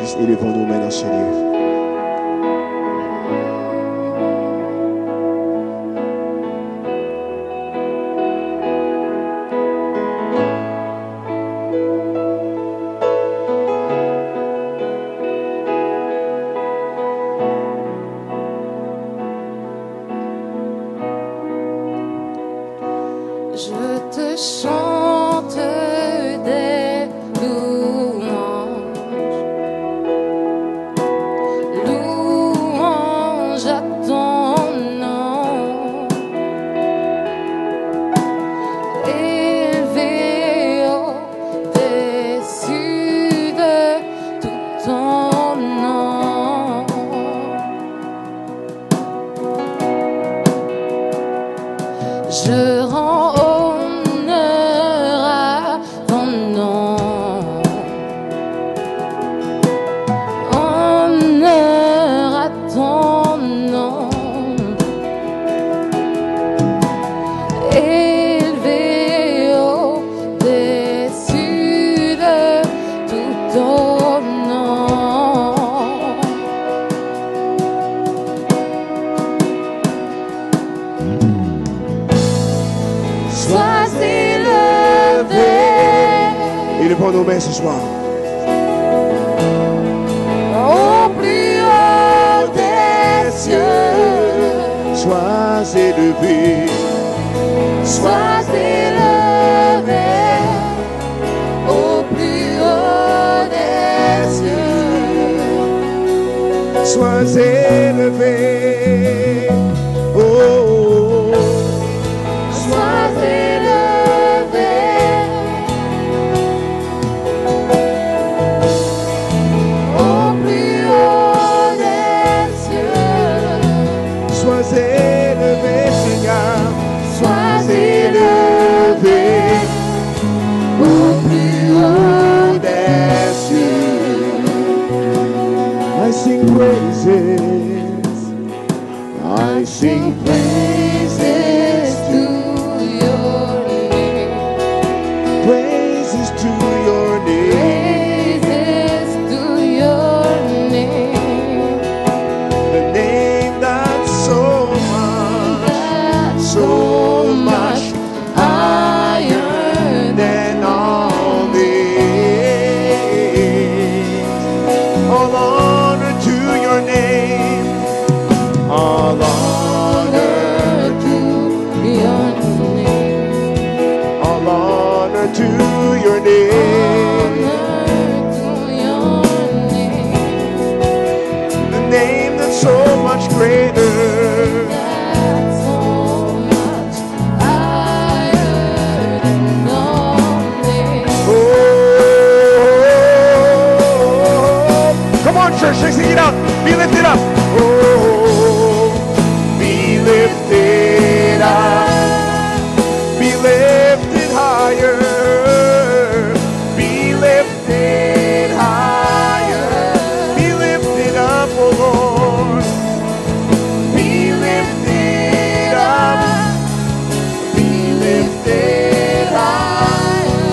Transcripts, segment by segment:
Église, élevons-nous maintenant ce lieu. Je te chante des louanges, louanges à ton nom, élevé au-dessus de tout ton nom. Je rends honneur à ton nom, honneur à ton nom, élevé au-dessus de tout ton nom. Sois élevé. Élevons nos mains ce soir. Au plus haut des cieux, Sois élevé. sois élevé. Au plus haut des cieux, Sois élevé. Oh, oh, oh. sois élevé. Au plus haut des cieux, Sois élevé, Seigneur. sois élevé. Au plus haut des cieux. I sing praises. I sing Praises to your name. praises to your name. Praises to your name. The name that's so much, That's so much higher than all names. All honor to your name. All honor, to your name. all honor to your name. Honor to your name. The name that's so much greater. That's so much higher than all names. Oh, come on, church, let's sing it out. Be lifted up. Oh, be lifted up. Be lifted higher. Be lifted higher. Be lifted up, oh Lord. Be lifted up. Be lifted higher.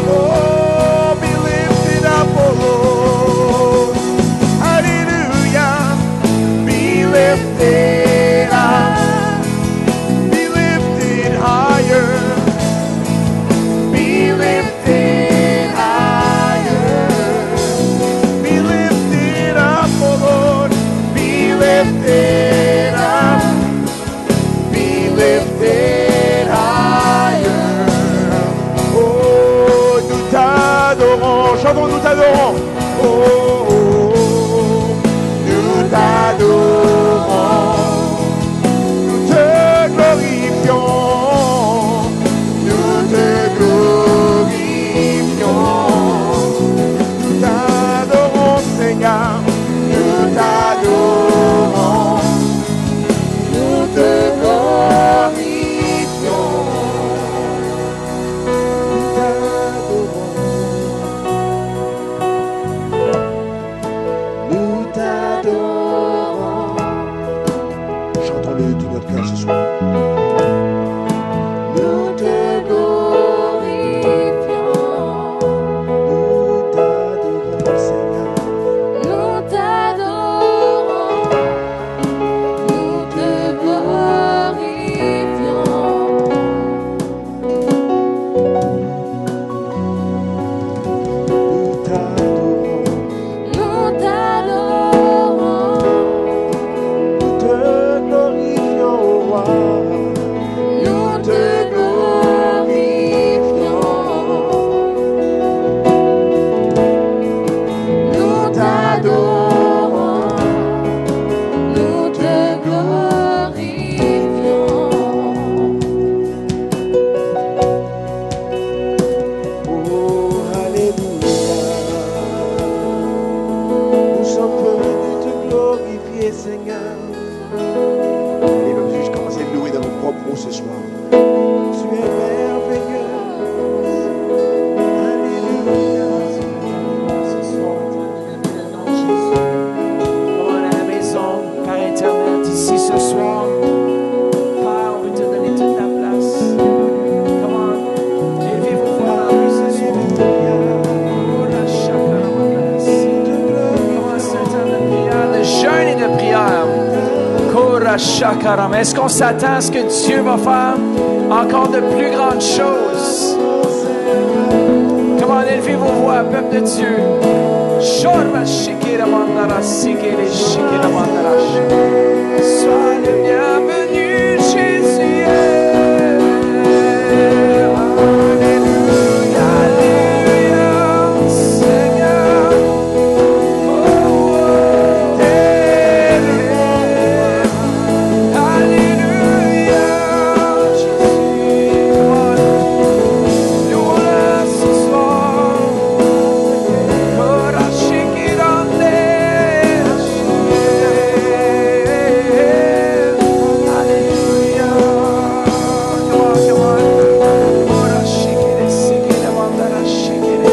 Oh, be lifted up, oh Lord. Hallelujah. Be lifted up. Be lifted higher. Be lifted higher. Be lifted up, oh Lord. Be lifted up. Be lifted higher. Oh, nous t'adorons. Chantons, nous t'adorons. Seigneur. Et même si je commence à louer dans vos propres mots ce soir. Tu es merveilleux. Alléluia. Ce soir, dans le nom de Jésus. Come on, à la maison, par Internet, ici ce soir. Père, on veut te donner toute la place. Come on, élevez vos voix à lui ce soir. Oh, la chakra, come on, c'est un temps de prière, de jeûne et de prière. Kora shakaram. Est-ce qu'on s'attend à ce que Dieu va faire encore de plus grandes choses? Comment élevez vos voix, peuple de Dieu. Shorba shikira mandara sikere shikira mandara. Sois le bienvenu, Jésus. Alléluia, alléluia, Seigneur. Alléluia, Jésus. Louons-le ce soir. Ora shikirande. Alléluia. Come on. Ora shikire sikire mandara shikire.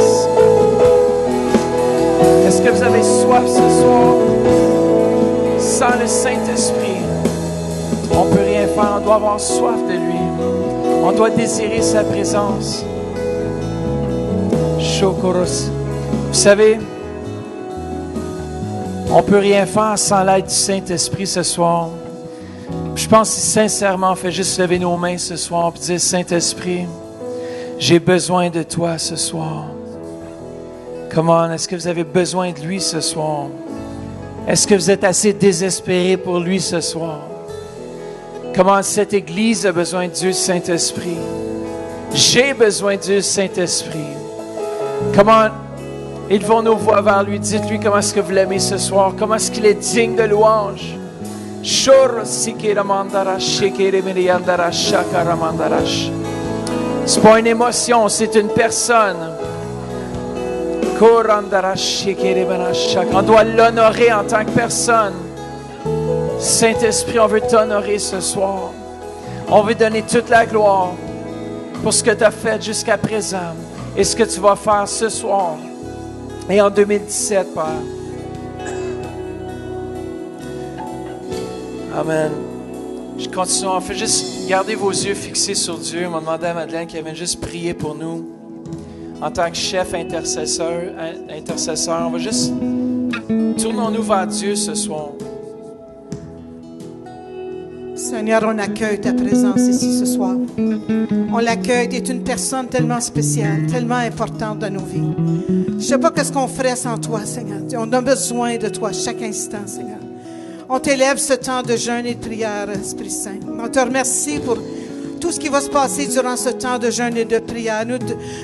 Est-ce que vous avez soif ce soir? Sans le Saint-Esprit, on ne peut rien faire. On doit avoir soif de lui. On doit désirer sa présence. Chokoros. Vous savez, on ne peut rien faire sans l'aide du Saint-Esprit ce soir. Je pense que sincèrement, on fait juste lever nos mains ce soir et dire, Saint-Esprit, j'ai besoin de toi ce soir. Comment est-ce que vous avez besoin de lui ce soir? Est-ce que vous êtes assez désespéré pour lui ce soir? Comment cette Église a besoin de Dieu Saint-Esprit? J'ai besoin de Dieu Saint-Esprit. Comment élevons nos voix vers lui? Dites-lui comment est-ce que vous l'aimez ce soir? Comment est-ce qu'il est digne de louange? C'est pas une émotion, c'est une personne. On doit l'honorer en tant que personne. Saint-Esprit, on veut t'honorer ce soir. On veut donner toute la gloire pour ce que tu as fait jusqu'à présent et ce que tu vas faire ce soir et en 2017, Père. Amen. Je continue. On fait juste garder vos yeux fixés sur Dieu. On m'a demandé à Madeleine qu'elle vienne juste prier pour nous. En tant que chef intercesseur, on va juste tournons-nous vers Dieu ce soir. Seigneur, on accueille ta présence ici ce soir. On l'accueille, tu es une personne tellement spéciale, tellement importante dans nos vies. Je ne sais pas ce qu'on ferait sans toi, Seigneur. On a besoin de toi chaque instant, Seigneur. On t'élève ce temps de jeûne et de prière, Esprit Saint. On te remercie pour tout ce qui va se passer durant ce temps de jeûne et de prière.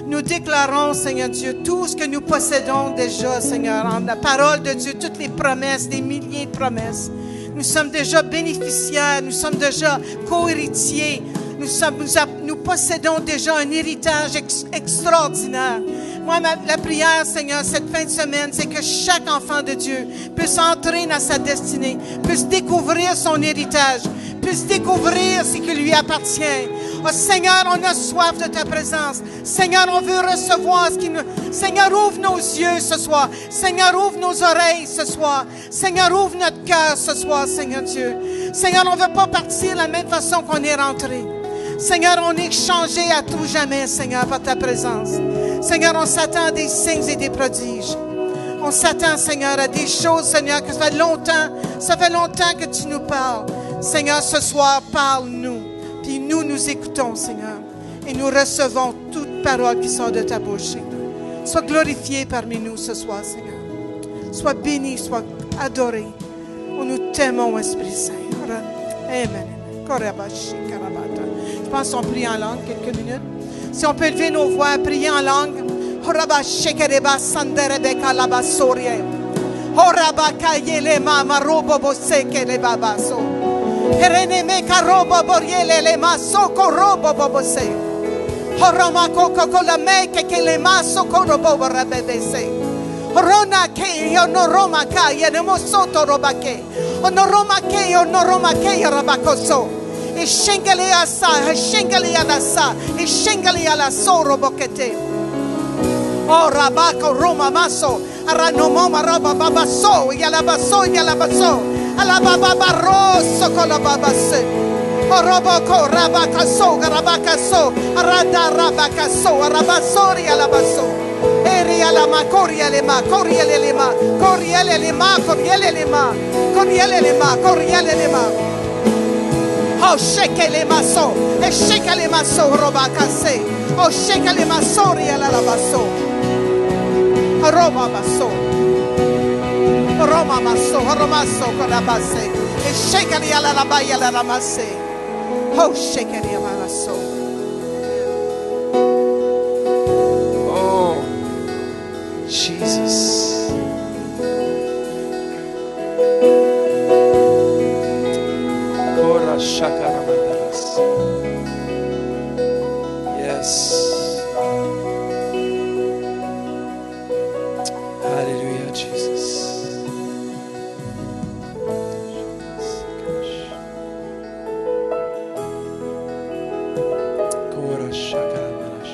Nous déclarons, Seigneur Dieu, tout ce que nous possédons déjà, Seigneur, en la parole de Dieu, toutes les promesses, des milliers de promesses. Nous sommes déjà bénéficiaires, nous sommes déjà co-héritiers, nous possédons déjà un héritage extraordinaire. Moi, la prière, Seigneur, cette fin de semaine, c'est que chaque enfant de Dieu puisse entrer dans sa destinée, puisse découvrir son héritage, puisse découvrir ce qui lui appartient. Oh Seigneur, on a soif de ta présence. Seigneur, on veut recevoir ce qui nous... Seigneur, ouvre nos yeux ce soir. Seigneur, ouvre nos oreilles ce soir. Seigneur, ouvre notre cœur ce soir, Seigneur Dieu. Seigneur, on ne veut pas partir de la même façon qu'on est rentré. Seigneur, on est changé à tout jamais, Seigneur, par ta présence. Seigneur, on s'attend à des signes et des prodiges. On s'attend, Seigneur, à des choses, Seigneur, que ça fait longtemps que tu nous parles. Seigneur, ce soir, parle-nous. Puis nous écoutons, Seigneur. Et nous recevons toute parole qui sort de ta bouche, Seigneur. Sois glorifié parmi nous ce soir, Seigneur. Sois béni, sois adoré. Nous t'aimons, Esprit Saint. Amen. Je pense qu'on prie en langue quelques minutes. Si on peut élever nos voix à prier en langue. Ronake, Yonoromaka, Yanemosoto Robake, Onoromake, Onoromake, Rabakoso, Eshengali Asa, Eshengali Alasa, Eshengali Alaso Robokete, O Rabako Roma Maso, Aranomoma Rababaso, Yalabaso, Yalabaso, Alababa Rosso Colababase, O Roboko Rabakaso, Rabakaso, Arada Rabakaso, Arabasori Alabaso. Erialama, Corielema, Corielema, Corielema, Corielema, Corielema, Corielema. Oh, shekelema so, e shekelema so, robakase. Oh, shekelema so, rielalabaso. Roma baso. Roma baso, romaso, corabase. E shekelialalabaya lalamase. Oh, shekeliama so. Jesus. Kora shakara mandaras. Yes. Hallelujah, Jesus. Kora shakara mandaras.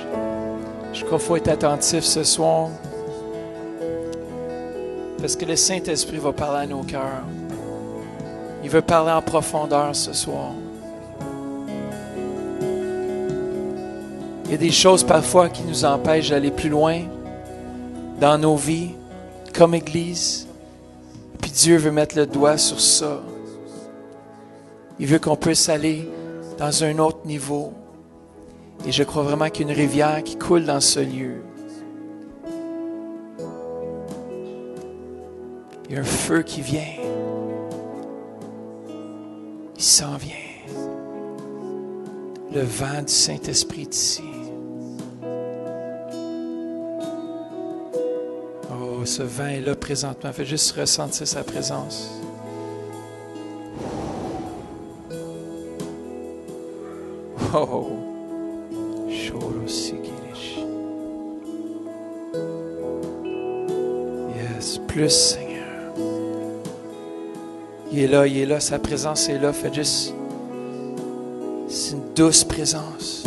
Je crois qu'il faut être attentif ce soir. Parce que le Saint-Esprit va parler à nos cœurs. Il veut parler en profondeur ce soir. Il y a des choses parfois qui nous empêchent d'aller plus loin dans nos vies, comme Église. Puis Dieu veut mettre le doigt sur ça. Il veut qu'on puisse aller dans un autre niveau. Et je crois vraiment qu'il y a une rivière qui coule dans ce lieu. Il y a un feu qui vient. Il s'en vient. Le vent du Saint-Esprit est ici. Oh, ce vent est là présentement. Faites juste ressentir sa présence. Oh, yes, plus Seigneur. Il est là, sa présence est là. Faites juste. C'est une douce présence.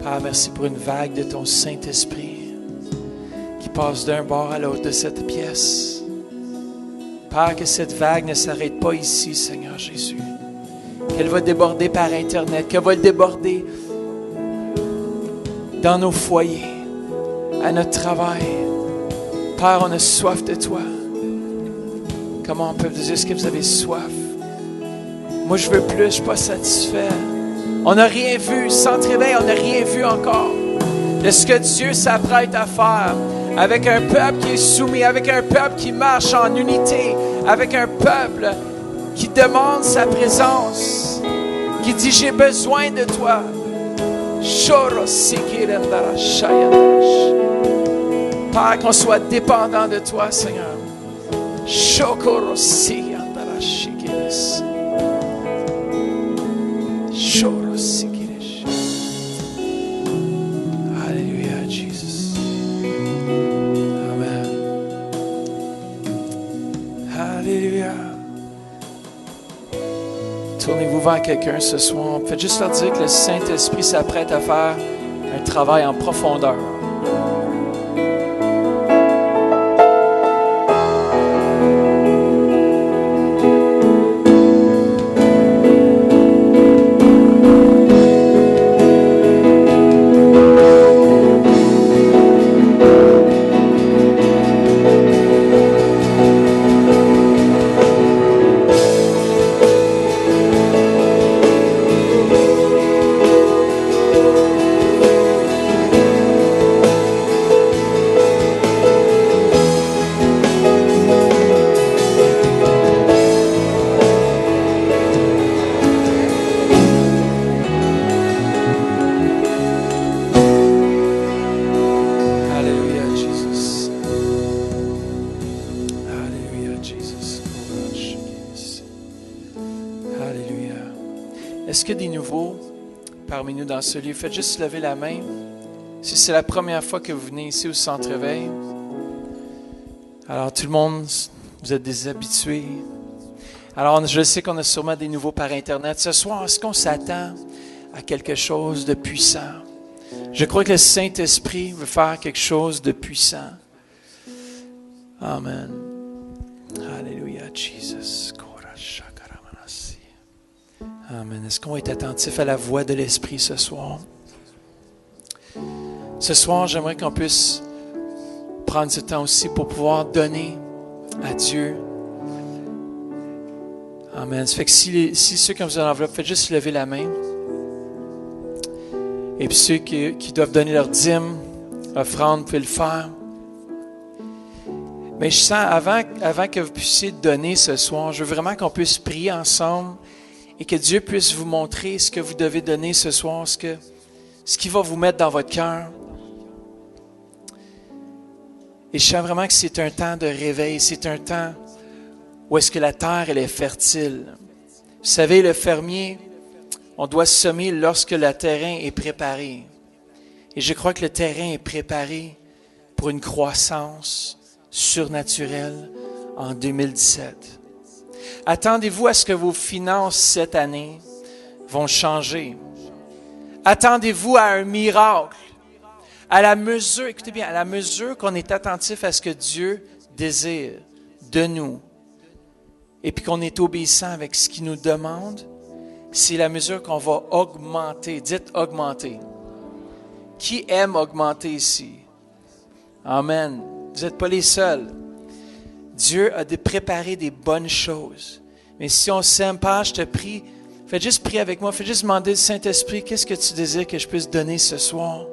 Père, merci pour une vague de ton Saint-Esprit qui passe d'un bord à l'autre de cette pièce. Père, que cette vague ne s'arrête pas ici, Seigneur Jésus. Qu'elle va déborder par Internet, qu'elle va déborder dans nos foyers, à notre travail. Père, on a soif de toi. Comment on peut vous dire, est-ce que vous avez soif? Moi, je veux plus, je ne suis pas satisfait. On n'a rien vu, sans réveil, on n'a rien vu encore de ce que Dieu s'apprête à faire avec un peuple qui est soumis, avec un peuple qui marche en unité, avec un peuple qui demande sa présence, qui dit j'ai besoin de toi. Père, qu'on soit dépendant de toi, Seigneur. Alléluia, Jesus. Amen. Alléluia. Tournez-vous vers quelqu'un ce soir. Faites juste leur dire que le Saint-Esprit s'apprête à faire un travail en profondeur. Est-ce qu'il y a des nouveaux parmi nous dans ce lieu? Faites juste lever la main. Si c'est la première fois que vous venez ici au Centre Éveil, alors tout le monde, vous êtes des habitués. Alors je sais qu'on a sûrement des nouveaux par Internet. Ce soir, est-ce qu'on s'attend à quelque chose de puissant? Je crois que le Saint-Esprit veut faire quelque chose de puissant. Amen. Alléluia, Jesus. Amen. Est-ce qu'on est attentif à la voix de l'Esprit ce soir? Ce soir, j'aimerais qu'on puisse prendre ce temps aussi pour pouvoir donner à Dieu. Amen. Ça fait que si ceux qui ont besoin d'enveloppe, faites juste lever la main. Et puis ceux qui doivent donner leur dîme, offrande, vous pouvez le faire. Mais je sens, avant que vous puissiez donner ce soir, je veux vraiment qu'on puisse prier ensemble et que Dieu puisse vous montrer ce que vous devez donner ce soir, ce qu'il va vous mettre dans votre cœur. Et je sens vraiment que c'est un temps de réveil, c'est un temps où est-ce que la terre, elle est fertile. Vous savez, le fermier, on doit semer lorsque le terrain est préparé. Et je crois que le terrain est préparé pour une croissance surnaturelle en 2017. Attendez-vous à ce que vos finances cette année vont changer. Attendez-vous à un miracle. À la mesure, écoutez bien, à la mesure qu'on est attentif à ce que Dieu désire de nous et puis qu'on est obéissant avec ce qu'il nous demande, c'est la mesure qu'on va augmenter. Dites augmenter. Qui aime augmenter ici? Amen. Vous n'êtes pas les seuls. Dieu a préparé des bonnes choses. Mais si on ne s'aime pas, je te prie, faites juste prier avec moi. Faites juste demander au Saint-Esprit, qu'est-ce que tu désires que je puisse donner ce soir?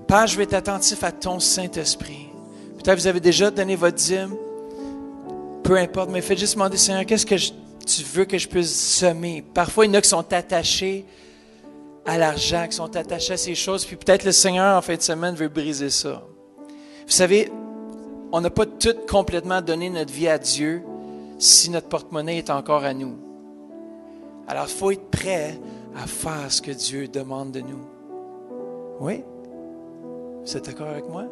Père, je vais être attentif à ton Saint-Esprit. Peut-être que vous avez déjà donné votre dîme. Peu importe, mais faites juste demander, Seigneur, qu'est-ce que tu veux que je puisse semer? Parfois, il y en a qui sont attachés à l'argent, qui sont attachés à ces choses. Puis peut-être le Seigneur, en fin de semaine, veut briser ça. Vous savez, on n'a pas tout complètement donné notre vie à Dieu si notre porte-monnaie est encore à nous. Alors, il faut être prêt à faire ce que Dieu demande de nous. Oui? Vous êtes d'accord avec moi?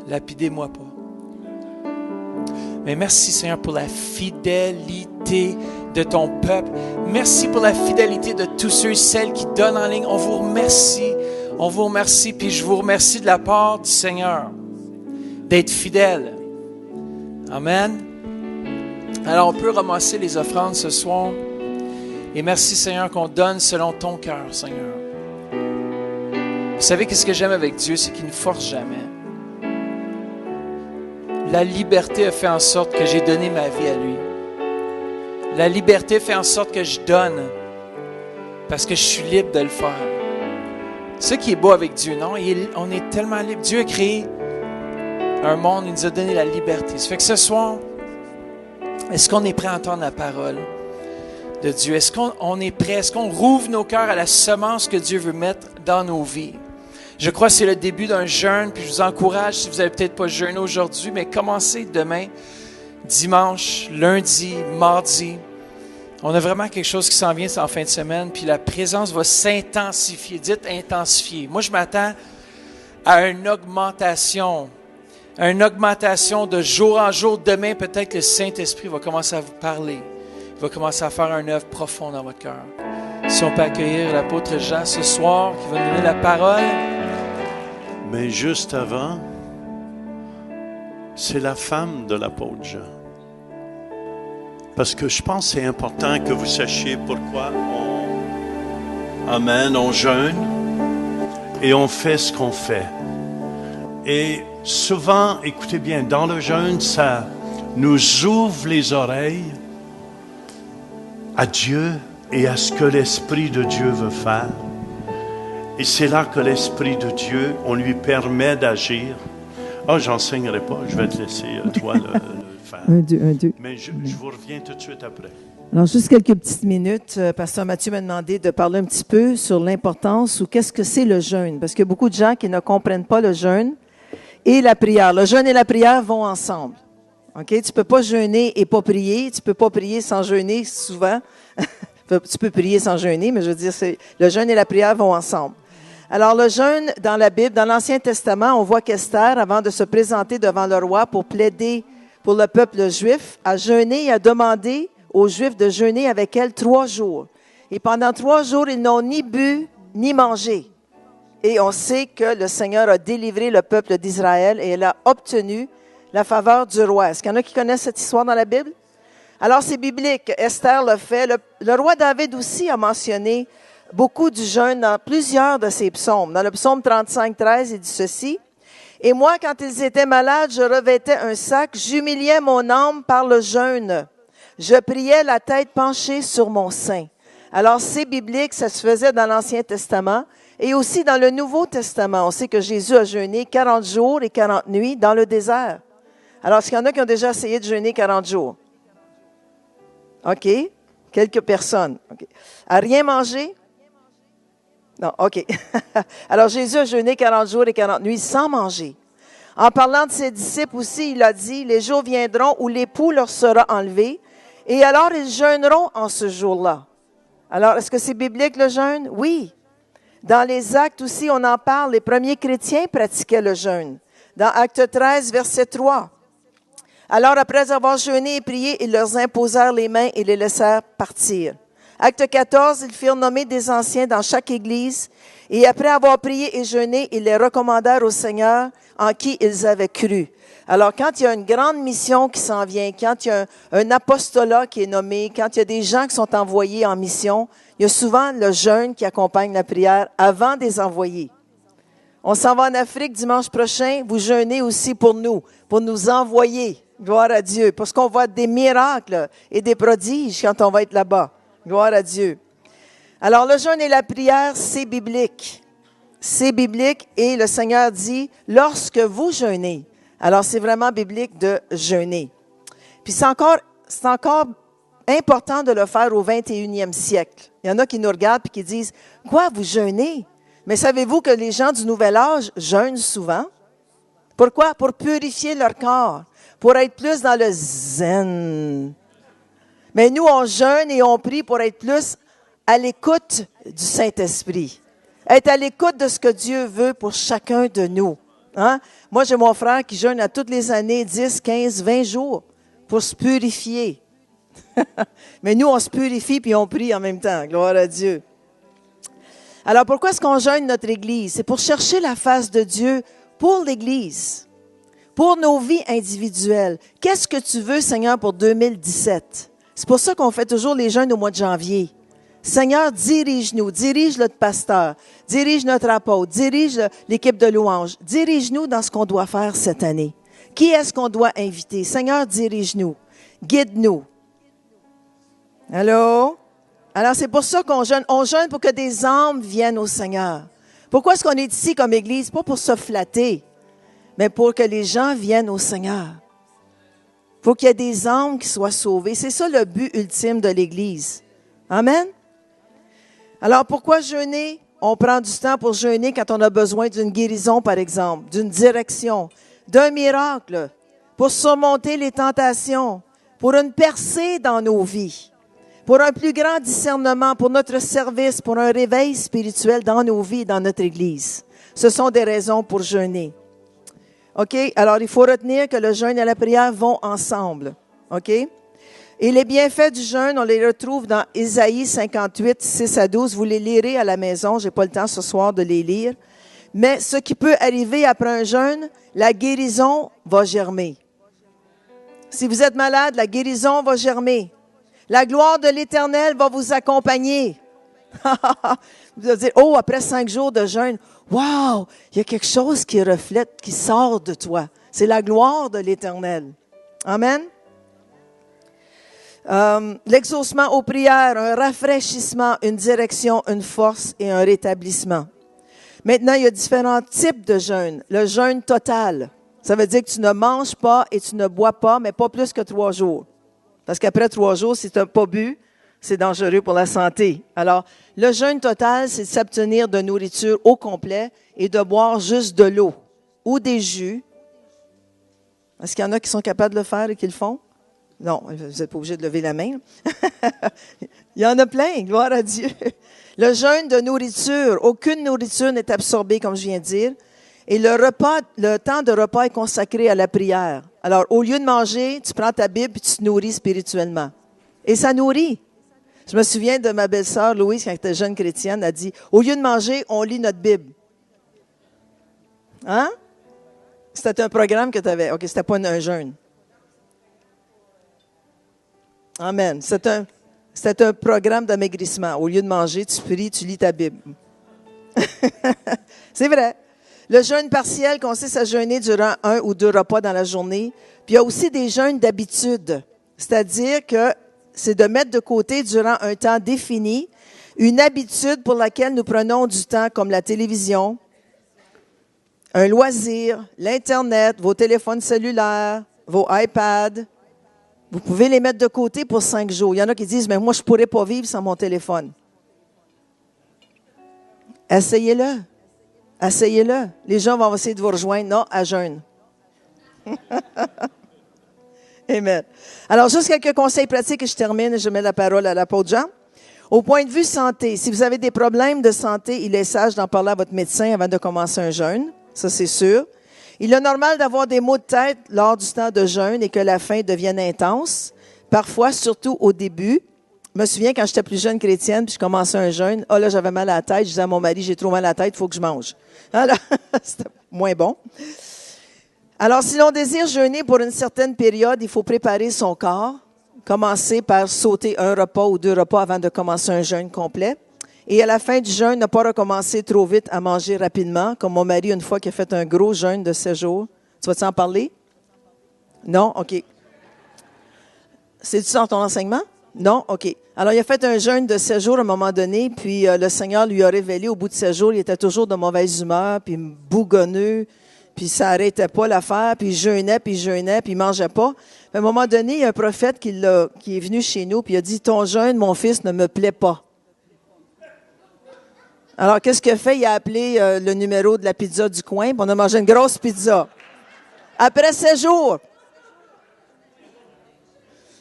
Lapidez-moi pas. Mais merci, Seigneur, pour la fidélité de ton peuple. Merci pour la fidélité de tous ceux et celles qui donnent en ligne. On vous remercie. On vous remercie, puis je vous remercie de la part du Seigneur d'être fidèle. Amen. Alors, on peut ramasser les offrandes ce soir. Et merci, Seigneur, qu'on donne selon ton cœur, Seigneur. Vous savez, qu'est-ce que j'aime avec Dieu? C'est qu'il ne force jamais. La liberté a fait en sorte que j'ai donné ma vie à lui. La liberté fait en sorte que je donne parce que je suis libre de le faire. C'est ce qui est beau avec Dieu, non? On est tellement libre. Dieu a créé un monde, il nous a donné la liberté. Ça fait que ce soir, est-ce qu'on est prêt à entendre la parole de Dieu? Est-ce qu'on est prêt? Est-ce qu'on rouvre nos cœurs à la semence que Dieu veut mettre dans nos vies? Je crois que c'est le début d'un jeûne, puis je vous encourage, si vous n'avez peut-être pas jeûné aujourd'hui, mais commencez demain, dimanche, lundi, mardi. On a vraiment quelque chose qui s'en vient en fin de semaine, puis la présence va s'intensifier. Dites intensifier. Moi, je m'attends à une augmentation de jour en jour. Demain, peut-être que le Saint-Esprit va commencer à vous parler. Il va commencer à faire un œuvre profonde dans votre cœur. Si on peut accueillir l'apôtre Jean ce soir, qui va nous donner la parole. Mais juste avant, c'est la femme de l'apôtre Jean. Parce que je pense que c'est important que vous sachiez pourquoi on jeûne et on fait ce qu'on fait. Et souvent, écoutez bien, dans le jeûne, ça nous ouvre les oreilles à Dieu et à ce que l'Esprit de Dieu veut faire. Et c'est là que l'Esprit de Dieu, on lui permet d'agir. J'enseignerai pas, je vais te laisser toi le faire. Un, deux. Mais je vous reviens tout de suite après. Alors, juste quelques petites minutes. Pasteur Mathieu m'a demandé de parler un petit peu sur l'importance ou qu'est-ce que c'est le jeûne. Parce qu'il y a beaucoup de gens qui ne comprennent pas le jeûne et la prière. Le jeûne et la prière vont ensemble. OK? Tu ne peux pas jeûner et pas prier. Tu ne peux pas prier sans jeûner souvent. Tu peux prier sans jeûner, mais je veux dire, le jeûne et la prière vont ensemble. Alors, le jeûne dans la Bible, dans l'Ancien Testament, on voit qu'Esther, avant de se présenter devant le roi pour plaider pour le peuple juif, a jeûné et a demandé aux Juifs de jeûner avec elle 3 jours. Et pendant 3 jours, ils n'ont ni bu ni mangé. Et on sait que le Seigneur a délivré le peuple d'Israël et elle a obtenu la faveur du roi. Est-ce qu'il y en a qui connaissent cette histoire dans la Bible? Alors, c'est biblique. Esther l'a fait. Le roi David aussi a mentionné beaucoup du jeûne dans plusieurs de ses psaumes. Dans le psaume 35, 13, il dit ceci. « Et moi, quand ils étaient malades, je revêtais un sac, j'humiliais mon âme par le jeûne. Je priais la tête penchée sur mon sein. » Alors, c'est biblique, ça se faisait dans l'Ancien Testament et aussi dans le Nouveau Testament. On sait que Jésus a jeûné 40 jours et 40 nuits dans le désert. Alors, est-ce qu'il y en a qui ont déjà essayé de jeûner 40 jours? OK. Quelques personnes. OK. À rien manger? Non, OK. Alors, Jésus a jeûné 40 jours et 40 nuits sans manger. En parlant de ses disciples aussi, il a dit, « Les jours viendront où l'époux leur sera enlevé, et alors ils jeûneront en ce jour-là. » Alors, est-ce que c'est biblique le jeûne? Oui. Dans les Actes aussi, on en parle. Les premiers chrétiens pratiquaient le jeûne. Dans Acte 13, verset 3. Alors, après avoir jeûné et prié, ils leur imposèrent les mains et les laissèrent partir. Acte 14, ils firent nommer des anciens dans chaque église. Et après avoir prié et jeûné, ils les recommandèrent au Seigneur en qui ils avaient cru. Alors, quand il y a une grande mission qui s'en vient, quand il y a un apostolat qui est nommé, quand il y a des gens qui sont envoyés en mission, il y a souvent le jeûne qui accompagne la prière avant des envoyés. On s'en va en Afrique dimanche prochain. Vous jeûnez aussi pour nous envoyer. Gloire à Dieu. Parce qu'on voit des miracles et des prodiges quand on va être là-bas. Gloire à Dieu. Alors, le jeûne et la prière, c'est biblique. C'est biblique et le Seigneur dit, lorsque vous jeûnez. Alors, c'est vraiment biblique de jeûner. Puis, c'est encore important de le faire au 21e siècle. Il y en a qui nous regardent et qui disent, « Quoi, vous jeûnez? » Mais savez-vous que les gens du Nouvel Âge jeûnent souvent? Pourquoi? Pour purifier leur corps, pour être plus dans le zen. Mais nous, on jeûne et on prie pour être plus à l'écoute du Saint-Esprit. Être à l'écoute de ce que Dieu veut pour chacun de nous. Hein? Moi, j'ai mon frère qui jeûne à toutes les années 10, 15, 20 jours pour se purifier. Mais nous, on se purifie puis on prie en même temps. Gloire à Dieu. Alors, pourquoi est-ce qu'on jeûne notre Église? C'est pour chercher la face de Dieu pour l'Église, pour nos vies individuelles. Qu'est-ce que tu veux, Seigneur, pour 2017? C'est pour ça qu'on fait toujours les jeûnes au mois de janvier. Seigneur, dirige-nous, dirige notre pasteur, dirige notre apôtre, dirige l'équipe de louange, dirige-nous dans ce qu'on doit faire cette année. Qui est-ce qu'on doit inviter? Seigneur, dirige-nous, guide-nous. Allô? Alors, c'est pour ça qu'on jeûne. On jeûne pour que des âmes viennent au Seigneur. Pourquoi est-ce qu'on est ici comme Église? Pas pour se flatter, mais pour que les gens viennent au Seigneur. Il faut qu'il y ait des âmes qui soient sauvées. C'est ça le but ultime de l'Église. Amen? Alors, pourquoi jeûner? On prend du temps pour jeûner quand on a besoin d'une guérison, par exemple, d'une direction, d'un miracle, pour surmonter les tentations, pour une percée dans nos vies, pour un plus grand discernement, pour notre service, pour un réveil spirituel dans nos vies, dans notre Église. Ce sont des raisons pour jeûner. OK? Alors, il faut retenir que le jeûne et la prière vont ensemble. OK? Et les bienfaits du jeûne, on les retrouve dans Ésaïe 58, 6 à 12. Vous les lirez à la maison. Je n'ai pas le temps ce soir de les lire. Mais ce qui peut arriver après un jeûne, la guérison va germer. Si vous êtes malade, la guérison va germer. La gloire de l'Éternel va vous accompagner. Vous allez dire, oh, après 5 jours de jeûne, wow, il y a quelque chose qui reflète, qui sort de toi. C'est la gloire de l'Éternel. Amen. L'exaucement aux prières, un rafraîchissement, une direction, une force et un rétablissement. Maintenant, il y a différents types de jeûne. Le jeûne total, ça veut dire que tu ne manges pas et tu ne bois pas, mais pas plus que 3 jours. Parce qu'après 3 jours, si tu n'as pas bu, c'est dangereux pour la santé. Alors, le jeûne total, c'est de s'abstenir de nourriture au complet et de boire juste de l'eau ou des jus. Est-ce qu'il y en a qui sont capables de le faire et qui le font? Non, vous n'êtes pas obligé de lever la main. Il y en a plein, gloire à Dieu. Le jeûne de nourriture, aucune nourriture n'est absorbée, comme je viens de dire. Et le temps de repas est consacré à la prière. Alors, au lieu de manger, tu prends ta Bible et tu te nourris spirituellement. Et ça nourrit. Je me souviens de ma belle-sœur, Louise, quand elle était jeune chrétienne, elle a dit, au lieu de manger, on lit notre Bible. Hein? C'était un programme que tu avais. OK, c'était pas un jeûne. Amen. C'était un programme d'amaigrissement. Au lieu de manger, tu pries, tu lis ta Bible. C'est vrai. Le jeûne partiel consiste à jeûner durant 1 ou 2 repas dans la journée. Puis il y a aussi des jeûnes d'habitude. C'est-à-dire que c'est de mettre de côté durant un temps défini une habitude pour laquelle nous prenons du temps, comme la télévision, un loisir, l'Internet, vos téléphones cellulaires, vos iPads. Vous pouvez les mettre de côté pour 5 jours. Il y en a qui disent, mais moi, je ne pourrais pas vivre sans mon téléphone. Essayez-le. Essayez-le. Les gens vont essayer de vous rejoindre. Non, à jeûne. Amen. Alors, juste quelques conseils pratiques et je termine et je mets la parole à l'apôtre Jean. Au point de vue santé, si vous avez des problèmes de santé, il est sage d'en parler à votre médecin avant de commencer un jeûne. Ça, c'est sûr. Il est normal d'avoir des maux de tête lors du temps de jeûne et que la faim devienne intense. Parfois, surtout au début. Je me souviens quand j'étais plus jeune chrétienne, puis je commençais un jeûne. Ah là, j'avais mal à la tête. Je disais à mon mari, j'ai trop mal à la tête, il faut que je mange. Alors, c'était moins bon. Alors, si l'on désire jeûner pour une certaine période, il faut préparer son corps. Commencer par sauter 1 repas ou 2 repas avant de commencer un jeûne complet. Et à la fin du jeûne, ne pas recommencer trop vite à manger rapidement, comme mon mari, une fois, qui a fait un gros jeûne de 7 jours. Tu vas-tu en parler? Non? OK. C'est-tu ça dans ton enseignement? Non? OK. Alors, il a fait un jeûne de 7 jours à un moment donné, puis le Seigneur lui a révélé, au bout de 7 jours, il était toujours de mauvaise humeur, puis bougonneux, puis ça n'arrêtait pas l'affaire, puis il jeûnait, puis il mangeait pas. Puis à un moment donné, il y a un prophète qui est venu chez nous, puis il a dit, « Ton jeûne, mon fils, ne me plaît pas. » Alors, qu'est-ce qu'il a fait? Il a appelé le numéro de la pizza du coin, puis on a mangé une grosse pizza. Après 7 jours.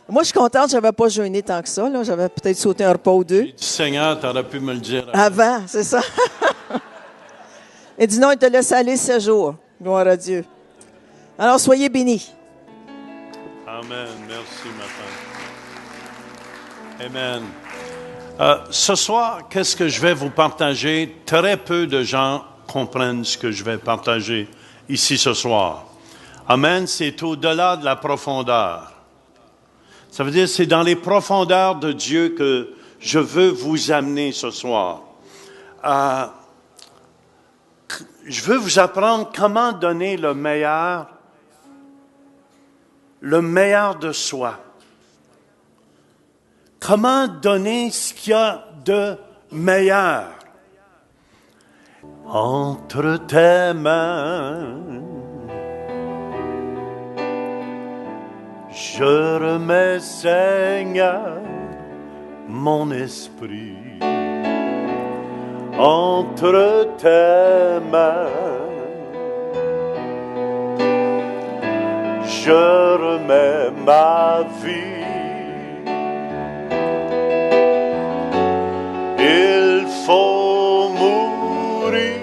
Moi, je suis contente, je n'avais pas jeûné tant que ça. Là. J'avais peut-être sauté un repas ou 2. J'ai dit, Seigneur, tu aurais pu me le dire. Avant, c'est ça. Il dit non, il te laisse aller 7 jours. Gloire à Dieu. Alors, soyez bénis. Amen. Merci, ma femme. Amen. Ce soir, qu'est-ce que je vais vous partager? Très peu de gens comprennent ce que je vais partager ici ce soir. Amen. C'est au-delà de la profondeur. Ça veut dire c'est dans les profondeurs de Dieu que je veux vous amener ce soir. Je veux vous apprendre comment donner le meilleur de soi. Comment donner ce qu'il y a de meilleur. Entre tes mains, je remets, Seigneur, mon esprit. Entre tes mains, je remets ma vie. Il faut mourir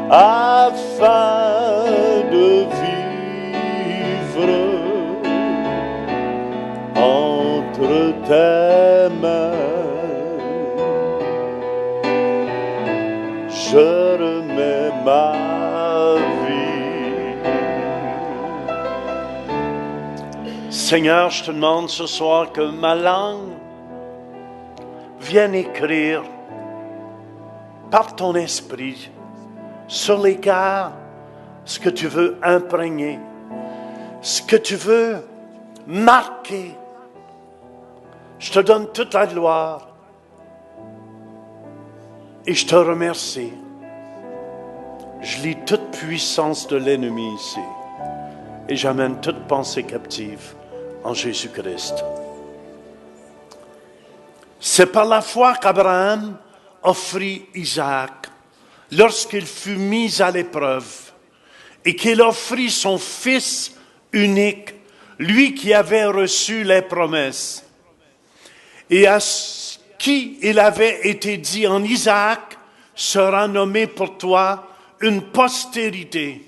afin de vivre entre tes mains. Je remets ma vie. Seigneur, je te demande ce soir que ma langue vienne écrire par ton esprit sur les cœurs ce que tu veux imprégner, ce que tu veux marquer. Je te donne toute la gloire et je te remercie. Je lis toute puissance de l'ennemi ici et j'amène toute pensée captive en Jésus-Christ. C'est par la foi qu'Abraham offrit Isaac lorsqu'il fut mis à l'épreuve. et qu'il offrit son Fils unique, lui qui avait reçu les promesses. Et à qui il avait été dit en Isaac, sera nommé pour toi une postérité.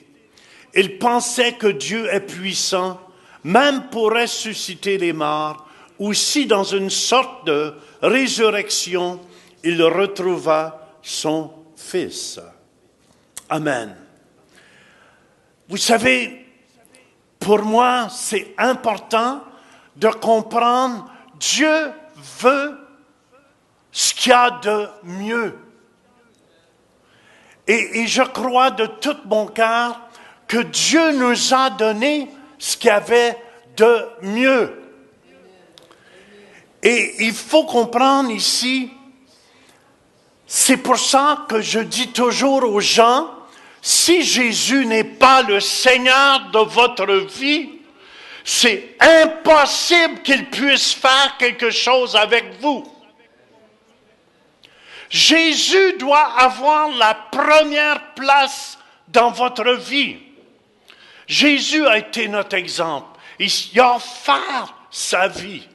Il pensait que Dieu est puissant, même pour ressusciter les morts, ou si dans une sorte de résurrection, il retrouva son Fils. Amen. Vous savez, pour moi, c'est important de comprendre Dieu veut ce qu'il y a de mieux. Et je crois de tout mon cœur que Dieu nous a donné ce qu'il y avait de mieux. Et il faut comprendre ici, c'est pour ça que je dis toujours aux gens, si Jésus n'est pas le Seigneur de votre vie, c'est impossible qu'il puisse faire quelque chose avec vous. Jésus doit avoir la première place dans votre vie. Jésus a été notre exemple. Il a offert sa vie.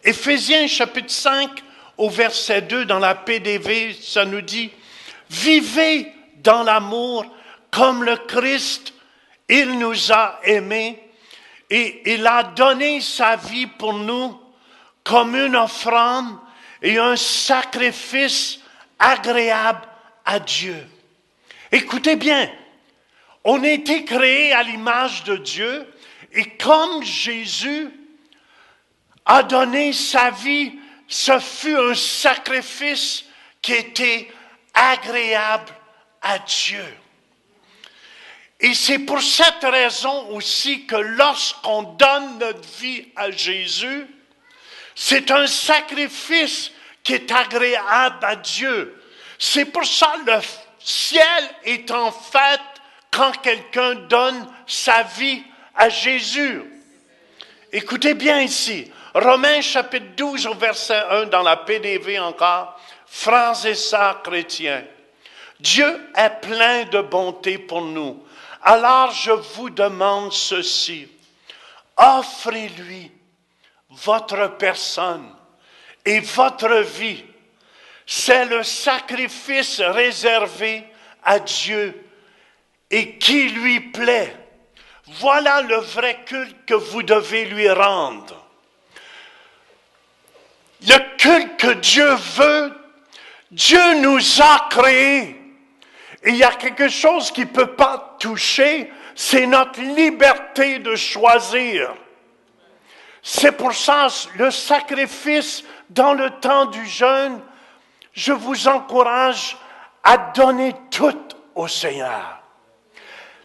Éphésiens chapitre 5 au verset 2 dans la PDV, ça nous dit « Vivez dans l'amour comme le Christ, il nous a aimés et il a donné sa vie pour nous comme une offrande et un sacrifice agréable à Dieu. » Écoutez bien, on a été créés à l'image de Dieu et comme Jésus a donné sa vie, ce fut un sacrifice qui était agréable à Dieu. Et c'est pour cette raison aussi que lorsqu'on donne notre vie à Jésus, c'est un sacrifice qui est agréable à Dieu. C'est pour ça que le ciel est en fête quand quelqu'un donne sa vie à Jésus. Écoutez bien ici, Romains chapitre 12 au verset 1 dans la PDV encore, frères et sœurs chrétiens, Dieu est plein de bonté pour nous. Alors je vous demande ceci, offrez-lui votre personne et votre vie. C'est le sacrifice réservé à Dieu et qui lui plaît. Voilà le vrai culte que vous devez lui rendre. Le culte que Dieu veut, Dieu nous a créés. Et il y a quelque chose qui ne peut pas toucher, c'est notre liberté de choisir. C'est pour ça, le sacrifice dans le temps du jeûne, je vous encourage à donner tout au Seigneur.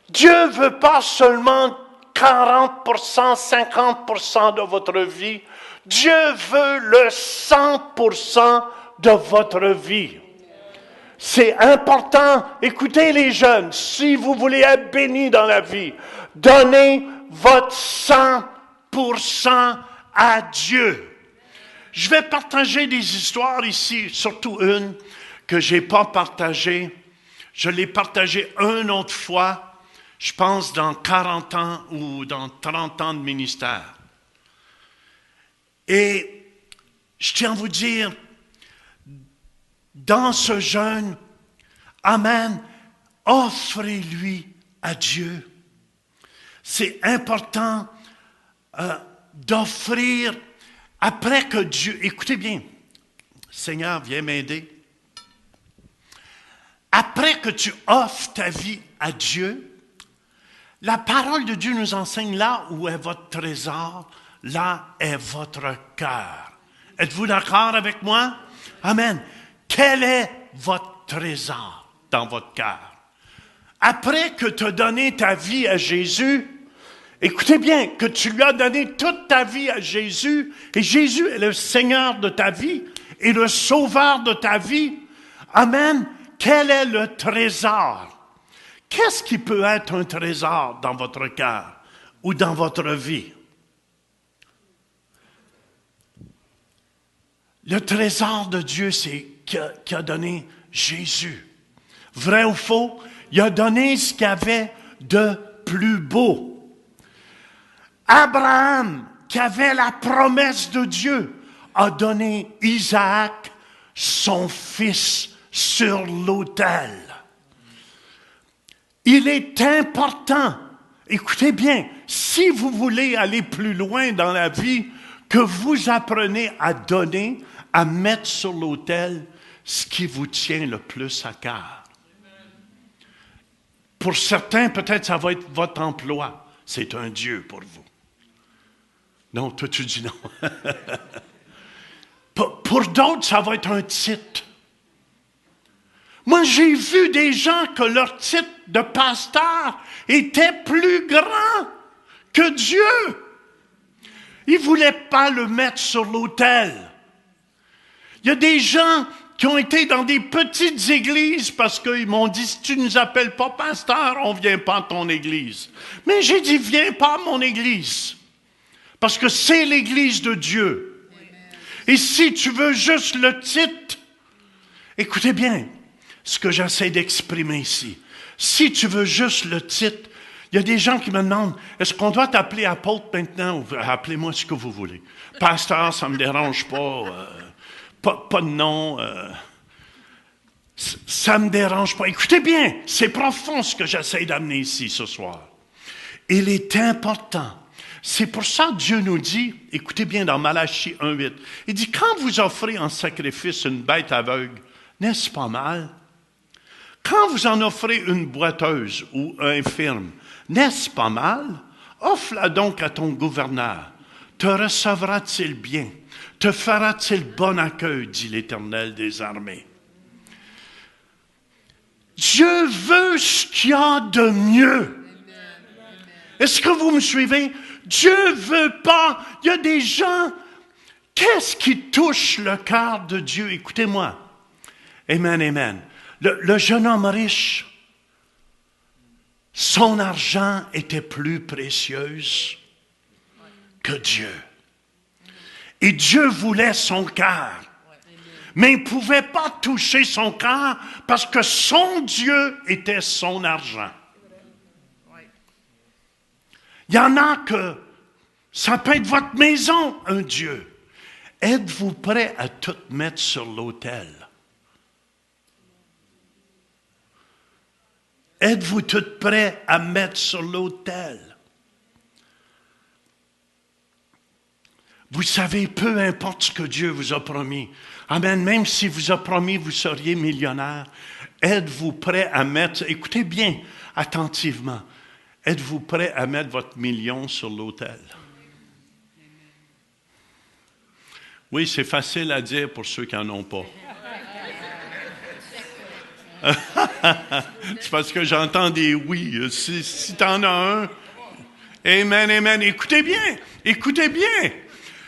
Dieu ne veut pas seulement 40%, 50% de votre vie. Dieu veut le 100% de votre vie. C'est important. Écoutez les jeunes, si vous voulez être bénis dans la vie, donnez votre 100% à Dieu. Je vais partager des histoires ici, surtout une que je n'ai pas partagée. Je l'ai partagée une autre fois, je pense dans 40 ans ou dans 30 ans de ministère. Et je tiens à vous dire, dans ce jeûne, amen, offrez-lui à Dieu. C'est important d'offrir après que Dieu... Écoutez bien, Seigneur, viens m'aider. Après que tu offres ta vie à Dieu, la parole de Dieu nous enseigne là où est votre trésor, là est votre cœur. Êtes-vous d'accord avec moi? Amen. Quel est votre trésor dans votre cœur? Après que tu as donné ta vie à Jésus, écoutez bien, que tu lui as donné toute ta vie à Jésus, et Jésus est le Seigneur de ta vie et le Sauveur de ta vie. Amen. Quel est le trésor? Qu'est-ce qui peut être un trésor dans votre cœur ou dans votre vie? Le trésor de Dieu, c'est qu'il a donné Jésus. Vrai ou faux? Il a donné ce qu'il y avait de plus beau. Abraham, qui avait la promesse de Dieu, a donné Isaac, son fils, sur l'autel. Il est important, écoutez bien, si vous voulez aller plus loin dans la vie, que vous apprenez à donner, à mettre sur l'autel ce qui vous tient le plus à cœur. Pour certains, peut-être ça va être votre emploi. C'est un Dieu pour vous. Non, toi tu dis non. Pour d'autres, ça va être un titre. Moi, j'ai vu des gens que leur titre de pasteur était plus grand que Dieu. Ils ne voulaient pas le mettre sur l'autel. Il y a des gens qui ont été dans des petites églises parce qu'ils m'ont dit, si tu ne nous appelles pas pasteur, on ne vient pas à ton église. Mais j'ai dit, viens pas à mon église. Parce que c'est l'église de Dieu. Et si tu veux juste le titre, écoutez bien ce que j'essaie d'exprimer ici. Si tu veux juste le titre, il y a des gens qui me demandent, est-ce qu'on doit t'appeler apôtre maintenant ou appelez-moi ce que vous voulez. Pasteur, ça ne me dérange pas. Pas de nom. Ça ne me dérange pas. Écoutez bien, c'est profond ce que j'essaie d'amener ici ce soir. Il est important. C'est pour ça que Dieu nous dit, écoutez bien dans Malachie 1,8, il dit, quand vous offrez en sacrifice une bête aveugle, n'est-ce pas mal? Quand vous en offrez une boiteuse ou un infirme, n'est-ce pas mal? Offre-la donc à ton gouverneur. Te recevra-t-il bien? Te fera-t-il bon accueil, dit l'Éternel des armées? Dieu veut ce qu'il y a de mieux. Est-ce que vous me suivez? Dieu veut pas. Il y a des gens, qu'est-ce qui touche le cœur de Dieu? Écoutez-moi. Amen, amen. Le jeune homme riche, son argent était plus précieuse que Dieu. Et Dieu voulait son cœur. Mais il ne pouvait pas toucher son cœur parce que son Dieu était son argent. Il y en a que ça peut être votre maison, un Dieu. Êtes-vous prêt à tout mettre sur l'autel? Êtes-vous tout prêt à mettre sur l'autel? Vous savez, peu importe ce que Dieu vous a promis. Amen. Même s'il vous a promis vous seriez millionnaire, êtes-vous prêt à mettre, écoutez bien, attentivement, êtes-vous prêt à mettre votre million sur l'autel? Oui, c'est facile à dire pour ceux qui n'en ont pas. C'est parce que j'entends des oui. Si tu en as un, amen, amen. Écoutez bien.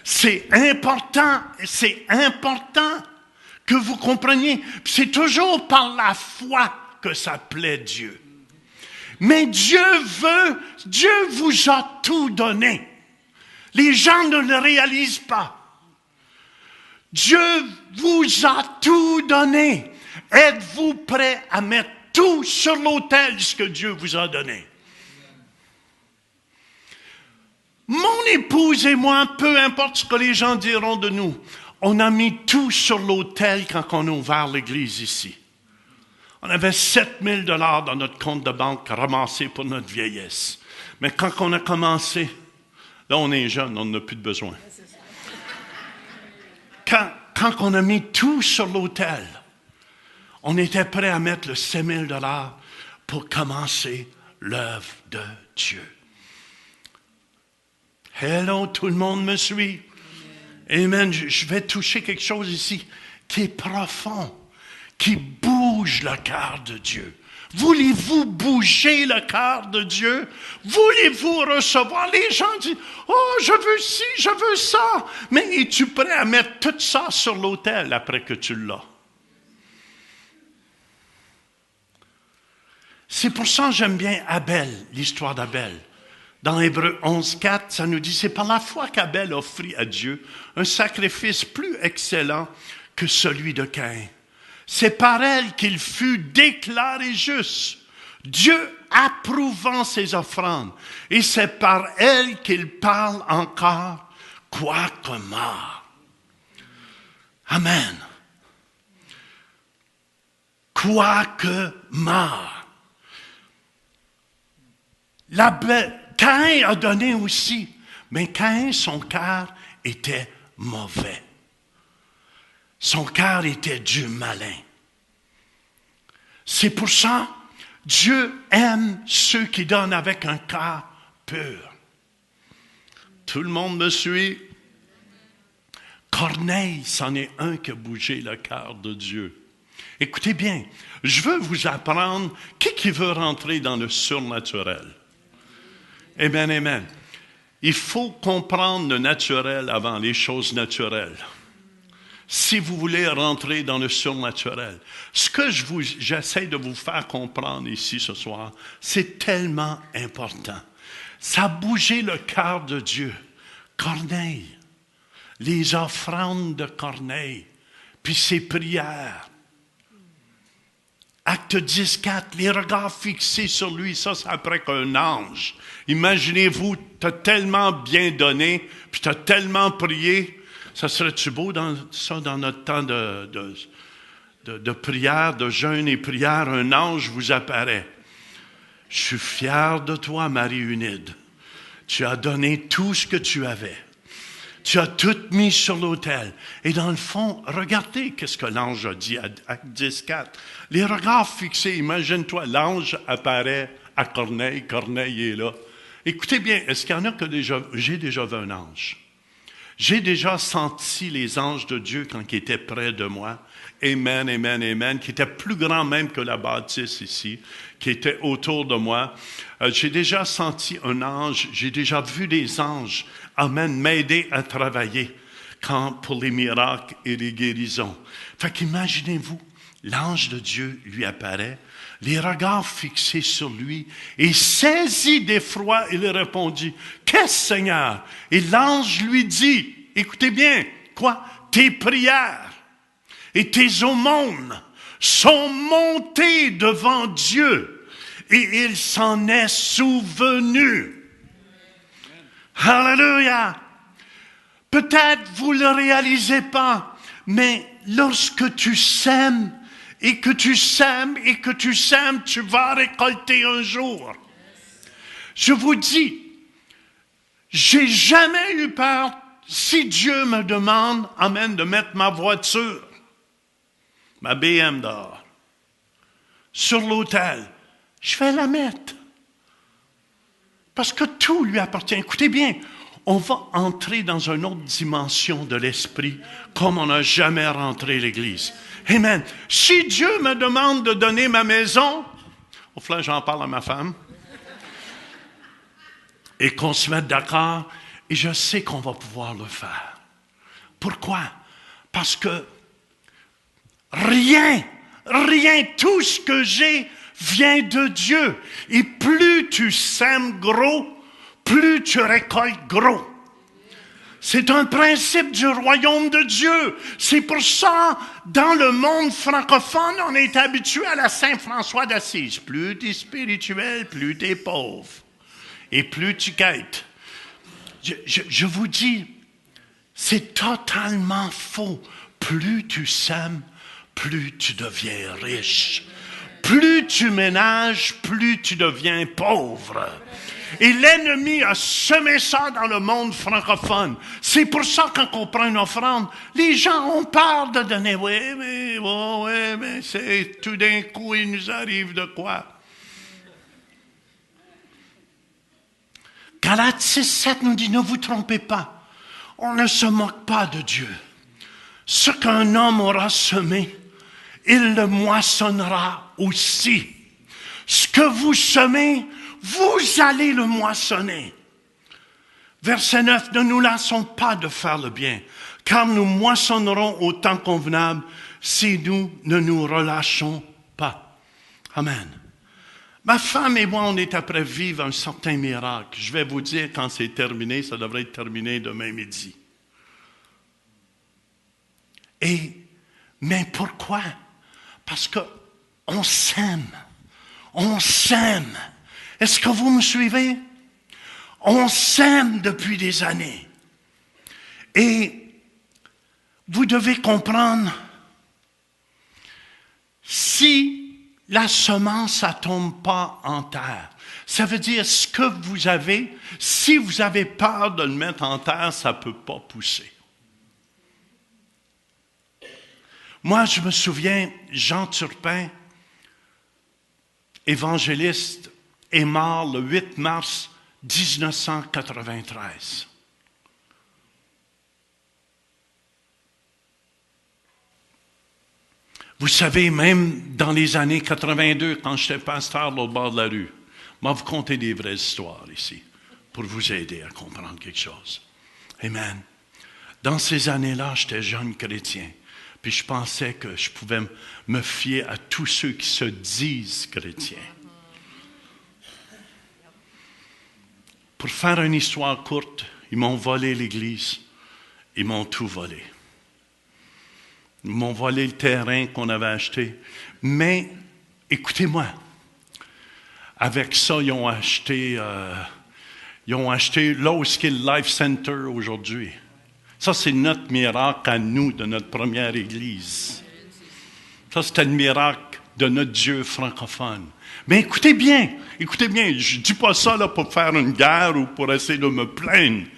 C'est important que vous compreniez. C'est toujours par la foi que ça plaît Dieu. Mais Dieu vous a tout donné. Les gens ne le réalisent pas. Dieu vous a tout donné. Êtes-vous prêt à mettre tout sur l'autel ce que Dieu vous a donné? Mon épouse et moi, peu importe ce que les gens diront de nous, on a mis tout sur l'autel quand on a ouvert l'église ici. On avait 7 000 $ dans notre compte de banque ramassé pour notre vieillesse. Mais quand on a commencé, là on est jeune, on n'a plus de besoin. Quand on a mis tout sur l'autel, on était prêt à mettre le 7 000 $ pour commencer l'œuvre de Dieu. Hello, tout le monde me suit? Amen. Je vais toucher quelque chose ici qui est profond, qui bouge le cœur de Dieu. Voulez-vous bouger le cœur de Dieu? Voulez-vous recevoir? Les gens disent, oh, je veux ci, je veux ça. Mais es-tu prêt à mettre tout ça sur l'autel après que tu l'as? C'est pour ça que j'aime bien Abel, l'histoire d'Abel. Dans Hébreux 11,4, ça nous dit, c'est par la foi qu'Abel offrit à Dieu un sacrifice plus excellent que celui de Caïn. C'est par elle qu'il fut déclaré juste, Dieu approuvant ses offrandes. Et c'est par elles qu'il parle encore, quoique mort. Amen. Quoique mort. Caïn a donné aussi, mais Caïn, son cœur était mauvais. Son cœur était du malin. C'est pour ça, Dieu aime ceux qui donnent avec un cœur pur. Tout le monde me suit? Corneille, c'en est un qui a bougé le cœur de Dieu. Écoutez bien, je veux vous apprendre qui veut rentrer dans le surnaturel. Amen, amen. Il faut comprendre le naturel avant les choses naturelles. Si vous voulez rentrer dans le surnaturel, ce que j'essaie de vous faire comprendre ici ce soir, c'est tellement important. Ça a bougé le cœur de Dieu. Corneille, les offrandes de Corneille, puis ses prières. Acte 10.4, les regards fixés sur lui, ça c'est après qu'un ange. Imaginez-vous, tu as tellement bien donné, puis tu as tellement prié. Ça serait-tu beau dans notre temps de prière, de jeûne et prière, un ange vous apparaît. Je suis fier de toi, Marie-Unide. Tu as donné tout ce que tu avais. Tu as tout mis sur l'autel. Et dans le fond, regardez qu'est-ce que l'ange a dit à Acte 10.4. Les regards fixés, imagine-toi, l'ange apparaît à Corneille, Corneille est là. Écoutez bien, est-ce qu'il y en a j'ai déjà vu un ange? J'ai déjà senti les anges de Dieu quand ils étaient près de moi. Amen, amen, amen, qui étaient plus grands même que la bâtisse ici, qui étaient autour de moi. J'ai déjà senti un ange, j'ai déjà vu des anges, amen, m'aider à travailler pour les miracles et les guérisons. Fait qu'imaginez-vous, l'ange de Dieu lui apparaît, les regards fixés sur lui, et saisi d'effroi, il répondit, « Qu'est-ce, Seigneur? » Et l'ange lui dit, écoutez bien, quoi? Tes prières et tes aumônes sont montées devant Dieu, et il s'en est souvenu. Alléluia! Peut-être vous ne le réalisez pas, mais lorsque tu sèmes, et que tu sèmes, et que tu sèmes, tu vas récolter un jour. Je vous dis, j'ai jamais eu peur, si Dieu me demande, amen, de mettre ma voiture, ma BM dehors, sur l'autel, je vais la mettre. Parce que tout lui appartient. Écoutez bien, on va entrer dans une autre dimension de l'esprit, comme on n'a jamais rentré l'Église. Amen. Si Dieu me demande de donner ma maison, au fond, j'en parle à ma femme, et qu'on se mette d'accord, et je sais qu'on va pouvoir le faire. Pourquoi? Parce que rien, tout ce que j'ai vient de Dieu. Et plus tu sèmes gros, plus tu récoltes gros. C'est un principe du royaume de Dieu. C'est pour ça, dans le monde francophone, on est habitué à la Saint-François d'Assise. Plus tu es spirituel, plus tu es pauvre. Et plus tu quêtes. Je vous dis, c'est totalement faux. Plus tu sèmes, plus tu deviens riche. Plus tu ménages, plus tu deviens pauvre. Et l'ennemi a semé ça dans le monde francophone. C'est pour ça quand on prend une offrande, les gens ont peur de donner. Oui, mais c'est tout d'un coup, il nous arrive de quoi? Galates 6.7 nous dit, ne vous trompez pas. On ne se moque pas de Dieu. Ce qu'un homme aura semé, il le moissonnera aussi. Ce que vous semez, vous allez le moissonner. Verset 9, ne nous lassons pas de faire le bien, car nous moissonnerons au temps convenable si nous ne nous relâchons pas. Amen. Ma femme et moi, on est après vivre un certain miracle. Je vais vous dire quand c'est terminé, ça devrait être terminé demain midi. Mais pourquoi? Parce qu'on sème. On s'aime. Est-ce que vous me suivez? On s'aime depuis des années. Et vous devez comprendre, si la semence ne tombe pas en terre, ça veut dire ce que vous avez, si vous avez peur de le mettre en terre, ça ne peut pas pousser. Moi, je me souviens, Jean Turpin, évangéliste, est mort le 8 mars 1993. Vous savez, même dans les années 82, quand j'étais pasteur au bord de la rue, moi, vous contez des vraies histoires ici pour vous aider à comprendre quelque chose. Amen. Dans ces années-là, j'étais jeune chrétien, puis je pensais que je pouvais me fier à tous ceux qui se disent chrétiens. Pour faire une histoire courte, ils m'ont volé l'église, ils m'ont tout volé. Ils m'ont volé le terrain qu'on avait acheté. Mais, écoutez-moi, avec ça, ils ont acheté là où est le Life Center aujourd'hui. Ça, c'est notre miracle à nous, de notre première église. Ça, c'était le miracle de notre Dieu francophone. Mais écoutez bien, je ne dis pas ça là, pour faire une guerre ou pour essayer de me plaindre.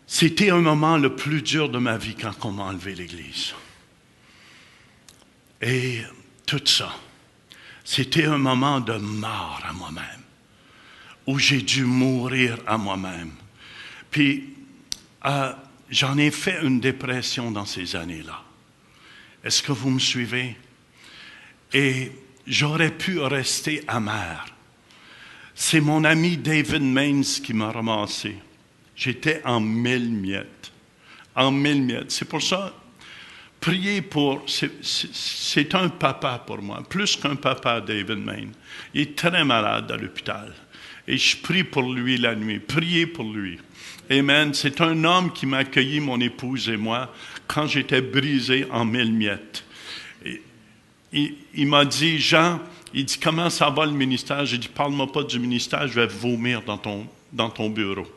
C'était un moment le plus dur de ma vie quand on m'a enlevé l'église. Et tout ça, c'était un moment de mort à moi-même, où j'ai dû mourir à moi-même. Puis, j'en ai fait une dépression dans ces années-là. Est-ce que vous me suivez? Et j'aurais pu rester amer. C'est mon ami David Maines qui m'a ramassé. J'étais en 1000 miettes. En 1000 miettes. C'est pour ça, priez pour... C'est un papa pour moi, plus qu'un papa, David Maines. Il est très malade à l'hôpital. Et je prie pour lui la nuit. Priez pour lui. Amen. C'est un homme qui m'a accueilli, mon épouse et moi, quand j'étais brisé en 1000 miettes. Il m'a dit, Jean, il dit, comment ça va le ministère? J'ai dit, parle-moi pas du ministère, je vais vomir dans ton bureau.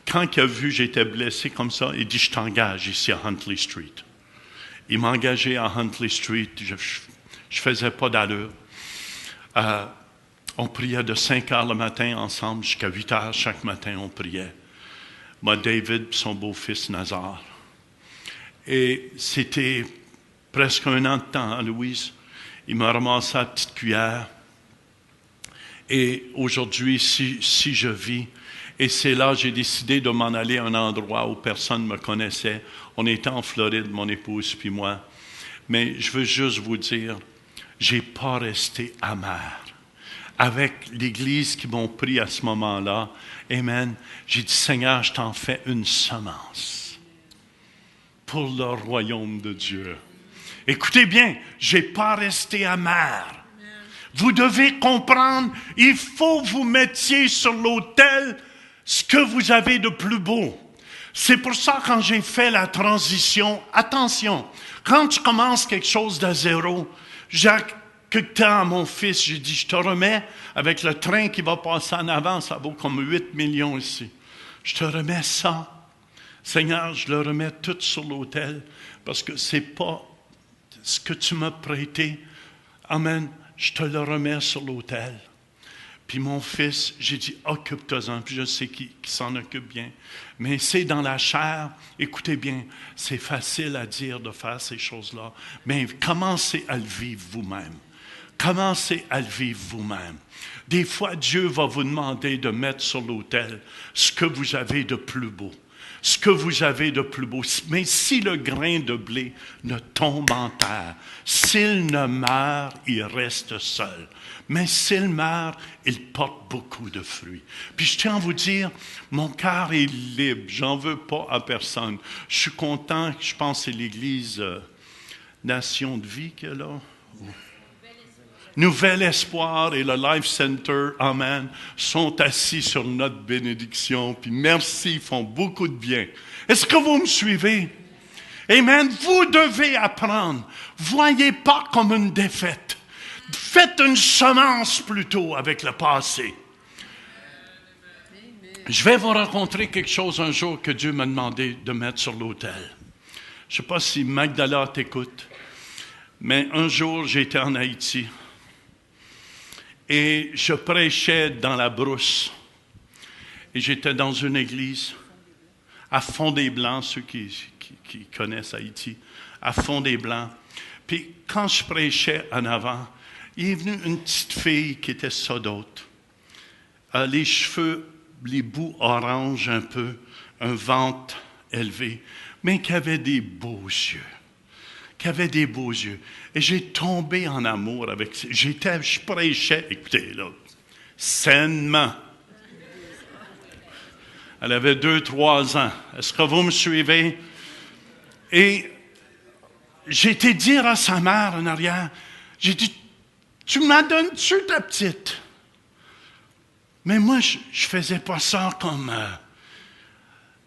Quand il a vu que j'étais blessé comme ça, il dit, je t'engage ici à Huntley Street. Il m'a engagé à Huntley Street, je faisais pas d'allure. On priait de 5 heures le matin ensemble jusqu'à 8 heures chaque matin, on priait. Moi, David, son beau-fils Nazar. Et c'était presque 1 an de temps, hein, Louise. Il m'a ramassé à la petite cuillère. Et aujourd'hui, si je vis, et c'est là que j'ai décidé de m'en aller à un endroit où personne ne me connaissait. On était en Floride, mon épouse puis moi. Mais je veux juste vous dire, j'ai pas resté amer. Avec l'Église qui m'ont pris à ce moment-là, amen, j'ai dit, Seigneur, je t'en fais une semence pour le royaume de Dieu. Écoutez bien, je n'ai pas resté amer. Vous devez comprendre, il faut que vous mettiez sur l'autel ce que vous avez de plus beau. C'est pour ça, quand j'ai fait la transition, attention, quand tu commences quelque chose de zéro, quelque temps à mon fils, j'ai dit, je te remets avec le train qui va passer en avant, ça vaut comme 8 millions ici. Je te remets ça. Seigneur, je le remets tout sur l'autel parce que c'est pas ce que tu m'as prêté. Amen. Je te le remets sur l'autel. Puis mon fils, j'ai dit, occupe-toi-en. Puis je sais qu'il s'en occupe bien. Mais c'est dans la chair. Écoutez bien, c'est facile à dire de faire ces choses-là. Mais commencez à le vivre vous-même. Commencez à le vivre vous-même. Des fois, Dieu va vous demander de mettre sur l'autel ce que vous avez de plus beau. Ce que vous avez de plus beau. Mais si le grain de blé ne tombe en terre, s'il ne meurt, il reste seul. Mais s'il meurt, il porte beaucoup de fruits. Puis je tiens à vous dire, mon cœur est libre. J'en veux pas à personne. Je suis content, je pense que c'est l'Église Nation de Vie qui est là. Nouvel Espoir et le Life Center, amen, sont assis sur notre bénédiction. Puis merci, ils font beaucoup de bien. Est-ce que vous me suivez? Amen. Vous devez apprendre. Voyez pas comme une défaite. Faites une semence plutôt avec le passé. Je vais vous raconter quelque chose un jour que Dieu m'a demandé de mettre sur l'autel. Je ne sais pas si Magdala t'écoute, mais un jour, j'étais en Haïti et je prêchais dans la brousse. Et j'étais dans une église à Fond-des-Blancs, ceux qui connaissent Haïti, à Fond-des-Blancs. Puis quand je prêchais en avant, il est venu une petite fille qui était sodote. Les cheveux, les bouts orange un peu, un ventre élevé, mais qui avait des beaux yeux. Et j'ai tombé en amour avec ça. Je prêchais, écoutez là, sainement. Elle avait 2-3 ans. Est-ce que vous me suivez? Et j'ai été dire à sa mère en arrière, j'ai dit, tu m'as donné-tu ta petite? Mais moi, je ne faisais pas ça comme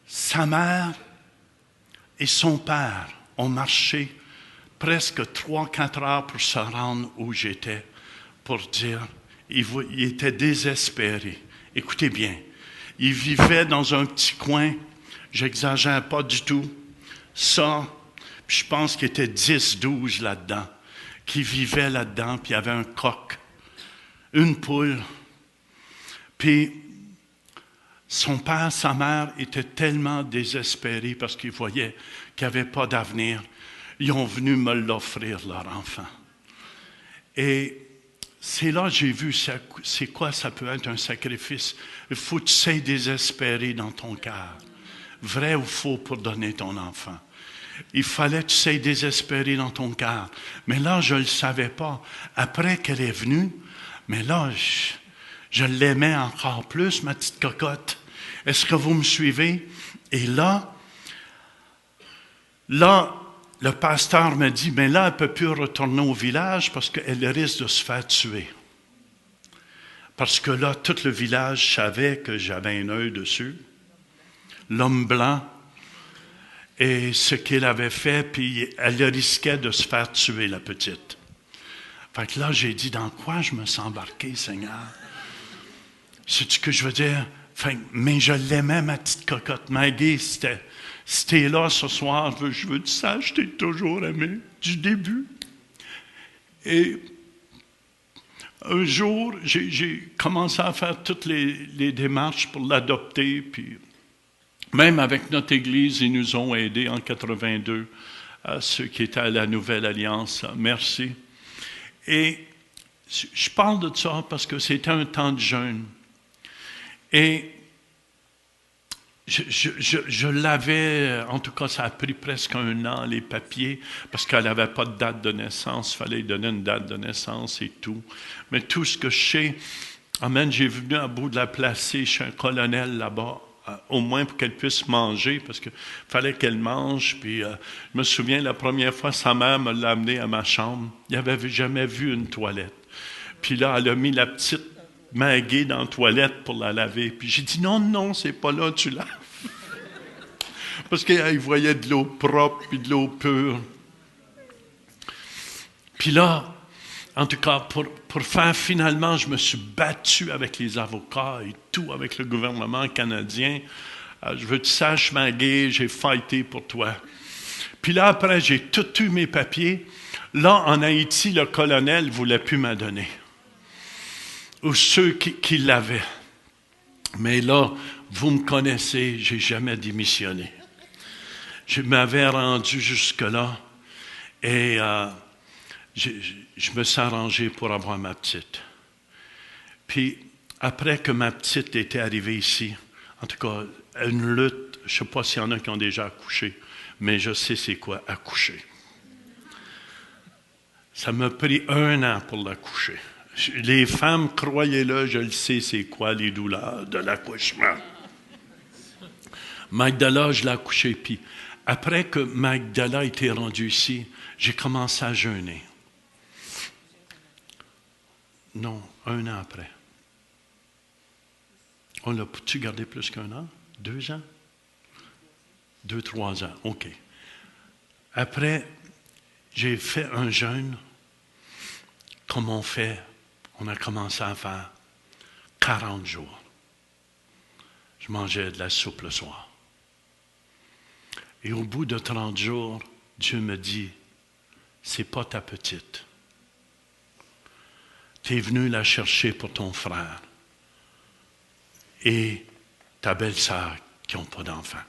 sa mère et son père ont marché presque 3-4 heures pour se rendre où j'étais, pour dire, ils étaient désespérés. Écoutez bien, ils vivaient dans un petit coin, j'exagère pas du tout, ça, puis je pense qu'il y était 10-12 là-dedans, qui vivaient là-dedans, puis il y avait un coq, une poule. Puis, son père, sa mère étaient tellement désespérés parce qu'ils voyaient qu'il n'y avait pas d'avenir. Ils ont venu me l'offrir, leur enfant. Et c'est là que j'ai vu c'est quoi ça peut être un sacrifice. Il faut que tu sois désespéré dans ton cœur. Vrai ou faux pour donner ton enfant. Il fallait que tu sois désespéré dans ton cœur. Mais là, je ne le savais pas. Après qu'elle est venue, mais là, je l'aimais encore plus, ma petite cocotte. Est-ce que vous me suivez? Et là, le pasteur me dit, mais là, elle ne peut plus retourner au village parce qu'elle risque de se faire tuer. Parce que là, tout le village savait que j'avais un œil dessus. L'homme blanc. Et ce qu'il avait fait, puis elle risquait de se faire tuer, la petite. Fait que là, j'ai dit, dans quoi je me sens embarqué, Seigneur? C'est ce que je veux dire? Fait, mais je l'aimais, ma petite cocotte. Maggie, si t'es là ce soir, je veux que tu saches, je t'ai toujours aimé, du début. Et un jour, j'ai commencé à faire toutes les démarches pour l'adopter, puis même avec notre Église, ils nous ont aidés en 82, à ceux qui étaient à la Nouvelle Alliance. Merci. Et je parle de ça parce que c'était un temps de jeûne. Et je l'avais, en tout cas, ça a pris presque 1 an, les papiers, parce qu'elle n'avait pas de date de naissance. Il fallait lui donner une date de naissance et tout. Mais tout ce que je sais, amen, j'ai venu à bout de la placer chez un colonel là-bas, au moins pour qu'elle puisse manger, parce qu'il fallait qu'elle mange. Puis je me souviens, la première fois, sa mère me l'a amenée à ma chambre. Il n'avait jamais vu une toilette. Puis là, elle a mis la petite Maggie dans la toilette pour la laver. Puis j'ai dit, non, c'est pas là, tu laves. Parce qu'il voyait de l'eau propre puis de l'eau pure. Puis là, en tout cas, pour faire finalement, je me suis battu avec les avocats et tout, avec le gouvernement canadien. Je veux que tu saches, Maggie, j'ai fighté pour toi. Puis là, après, j'ai tout eu mes papiers. Là, en Haïti, le colonel ne voulait plus m'en donner. Ou ceux qui l'avaient. Mais là, vous me connaissez, j'ai jamais démissionné. Je m'avais rendu jusque-là et je me suis arrangé pour avoir ma petite. Puis, après que ma petite était arrivée ici, en tout cas, une lutte, je ne sais pas s'il y en a qui ont déjà accouché, mais je sais c'est quoi accoucher. Ça m'a pris 1 an pour l'accoucher. Les femmes, croyez-le, je le sais c'est quoi les douleurs de l'accouchement. Magdala, je l'ai accouchée, puis après que Magdala était rendue ici, j'ai commencé à jeûner. Non, 1 an après. On l'a pu garder plus qu'1 an? 2 ans? 2-3 ans, OK. Après, j'ai fait un jeûne comme on a commencé à faire 40 jours. Je mangeais de la soupe le soir. Et au bout de 30 jours, Dieu me dit, c'est pas ta petite. Tu es venu la chercher pour ton frère et ta belle-sœur qui n'ont pas d'enfant.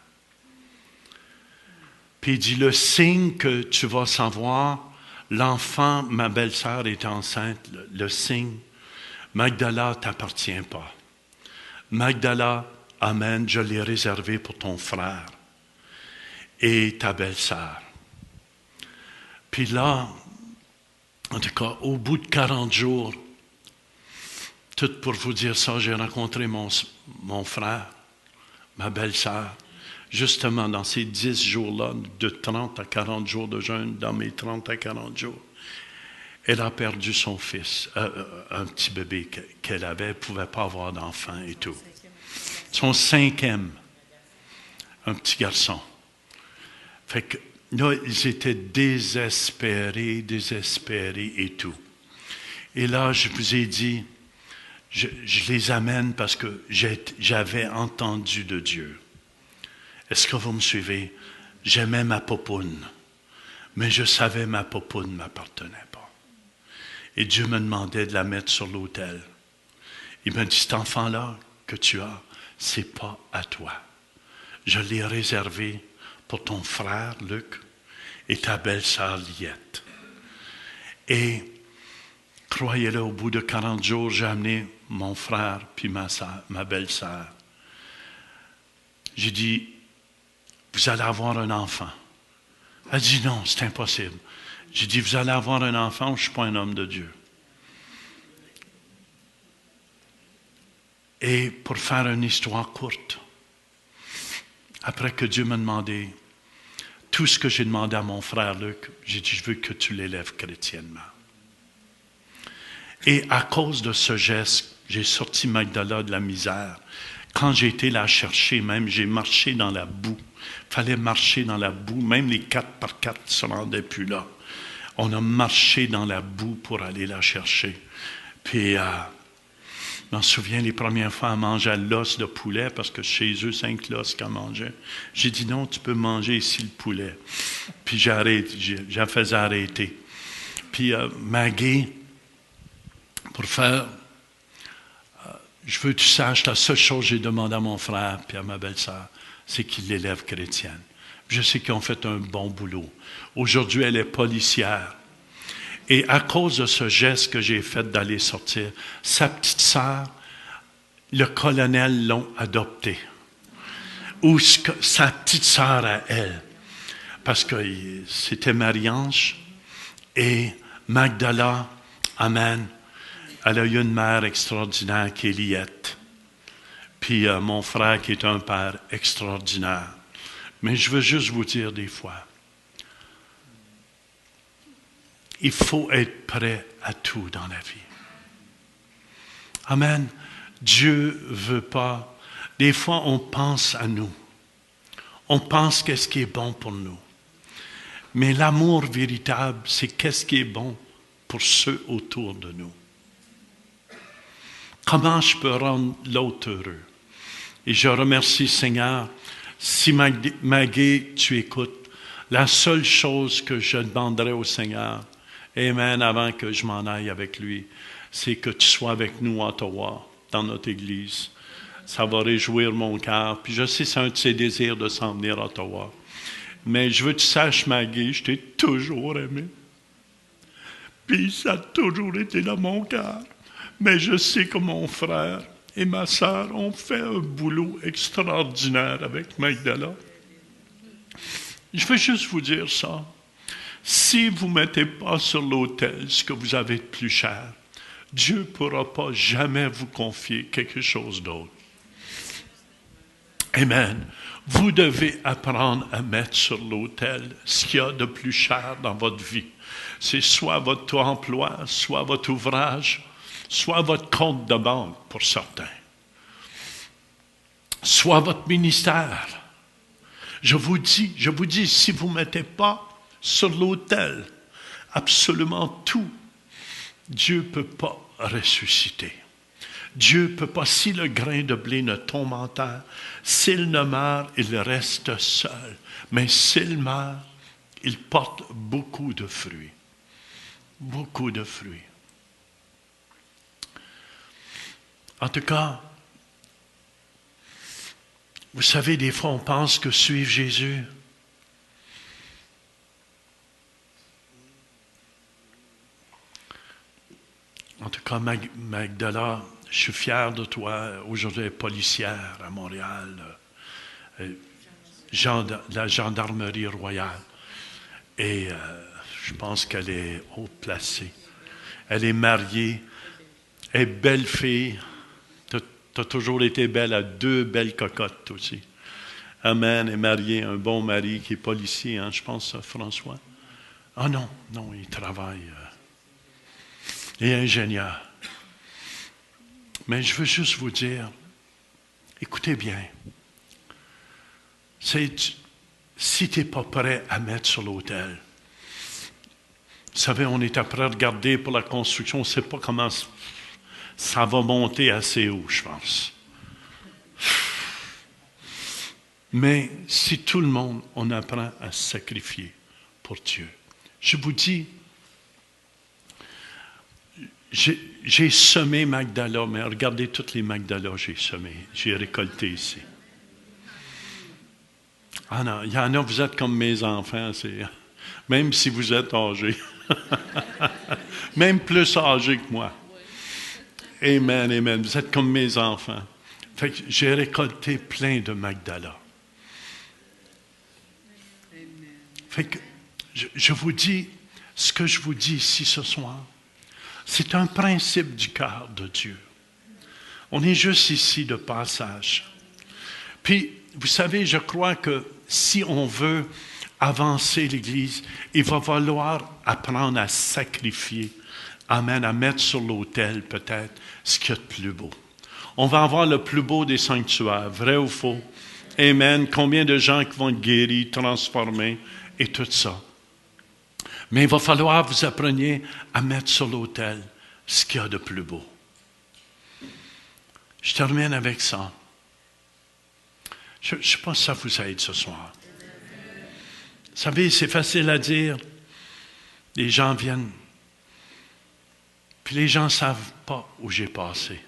Puis il dit, le signe que tu vas savoir, l'enfant, ma belle-sœur est enceinte, le signe, Magdala ne t'appartient pas. Magdala, amen, je l'ai réservé pour ton frère et ta belle-sœur. Puis là, en tout cas, au bout de 40 jours, tout pour vous dire ça, j'ai rencontré mon frère, ma belle-sœur, justement dans ces 10 jours-là, de 30 à 40 jours de jeûne, dans mes 30 à 40 jours. Elle a perdu son fils, un petit bébé qu'elle avait, elle ne pouvait pas avoir d'enfant et tout. Son 5e, un petit garçon. Fait que là, ils étaient désespérés et tout. Et là, je vous ai dit, je les amène parce que j'avais entendu de Dieu. Est-ce que vous me suivez? J'aimais ma popoune, mais je savais ma popoune ne m'appartenait pas. Et Dieu me demandait de la mettre sur l'autel. Il m'a dit, cet enfant-là que tu as, c'est pas à toi. Je l'ai réservé pour ton frère, Luc, et ta belle-sœur, Liette. Et, croyez-le, au bout de 40 jours, j'ai amené mon frère puis ma belle-sœur. J'ai dit, vous allez avoir un enfant. Elle dit, non, c'est impossible. J'ai dit, vous allez avoir un enfant, je ne suis pas un homme de Dieu. Et pour faire une histoire courte, après que Dieu m'a demandé tout ce que j'ai demandé à mon frère Luc, j'ai dit, je veux que tu l'élèves chrétiennement. Et à cause de ce geste, j'ai sorti Magdala de la misère. Quand j'ai été la chercher, même, j'ai marché dans la boue. Il fallait marcher dans la boue. Même les 4x4 ne se rendaient plus là. On a marché dans la boue pour aller la chercher. Puis, je m'en souviens, les premières fois, elle mangeait l'os de poulet, parce que chez eux, 5 l'os qu'elle mangeait. J'ai dit, non, tu peux manger ici le poulet. Puis j'ai fait arrêter. Puis Maggie, pour faire, je veux que tu saches, la seule chose que j'ai demandé à mon frère puis à ma belle-sœur, c'est qu'ils l'élèvent chrétienne. Je sais qu'ils ont fait un bon boulot. Aujourd'hui, elle est policière. Et à cause de ce geste que j'ai fait d'aller sortir, sa petite sœur, le colonel l'ont adoptée. Ou sa petite sœur à elle. Parce que c'était Marie-Ange et Magdala, amen. Elle a eu une mère extraordinaire qui est Liette. Puis mon frère qui est un père extraordinaire. Mais je veux juste vous dire des fois, il faut être prêt à tout dans la vie. Amen. Dieu ne veut pas. Des fois, on pense à nous. On pense qu'est-ce qui est bon pour nous. Mais l'amour véritable, c'est qu'est-ce qui est bon pour ceux autour de nous. Comment je peux rendre l'autre heureux? Et je remercie Seigneur. Si Maggie, tu écoutes, la seule chose que je demanderai au Seigneur, amen, avant que je m'en aille avec lui, c'est que tu sois avec nous à Ottawa, dans notre église. Ça va réjouir mon cœur. Puis je sais, c'est un de ses désirs de s'en venir à Ottawa. Mais je veux que tu saches, Maggie, je t'ai toujours aimé. Puis ça a toujours été dans mon cœur. Mais je sais que mon frère et ma sœur ont fait un boulot extraordinaire avec Magdala. Je veux juste vous dire ça. Si vous ne mettez pas sur l'autel ce que vous avez de plus cher, Dieu ne pourra pas jamais vous confier quelque chose d'autre. Amen. Vous devez apprendre à mettre sur l'autel ce qu'il y a de plus cher dans votre vie. C'est soit votre emploi, soit votre ouvrage, soit votre compte de banque pour certains, soit votre ministère. Je vous dis, si vous ne mettez pas sur l'autel absolument tout, Dieu ne peut pas ressusciter. Dieu ne peut pas, si le grain de blé ne tombe en terre, s'il ne meurt, il reste seul. Mais s'il meurt, il porte beaucoup de fruits. Beaucoup de fruits. En tout cas, vous savez, des fois, on pense que suivre Jésus, en tout cas, Magdala, je suis fier de toi. Aujourd'hui, elle est policière à Montréal, la gendarmerie royale. Et je pense qu'elle est haut placée. Elle est mariée. Elle est belle fille. Tu as toujours été belle à 2 belles cocottes aussi. Amen. Elle est mariée à un bon mari qui est policier, hein, je pense, François. Ah non, il travaille. Il est ingénieur. Mais je veux juste vous dire, écoutez bien, si tu n'es pas prêt à mettre sur l'autel, vous savez, on est après à regarder pour la construction, on ne sait pas comment ça va monter assez haut, je pense. Mais si tout le monde, on apprend à se sacrifier pour Dieu, je vous dis, j'ai semé Magdala, mais regardez toutes les Magdalas j'ai semées, j'ai récolté ici. Ah non, il y en a, vous êtes comme mes enfants, même si vous êtes âgés. Même plus âgés que moi. Amen, amen. Vous êtes comme mes enfants. Fait que j'ai récolté plein de Magdala. Fait que je vous dis, ce que je vous dis ici ce soir, c'est un principe du cœur de Dieu. On est juste ici de passage. Puis, vous savez, je crois que si on veut avancer l'Église, il va falloir apprendre à sacrifier. Amen, à mettre sur l'autel peut-être ce qu'il y a de plus beau. On va avoir le plus beau des sanctuaires, vrai ou faux? Amen. Combien de gens qui vont être guéris, transformés et tout ça. Mais il va falloir que vous appreniez à mettre sur l'autel ce qu'il y a de plus beau. Je termine avec ça. Je ne sais pas si ça vous aide ce soir. Vous savez, c'est facile à dire. Les gens viennent. Puis les gens ne savent pas où j'ai passé.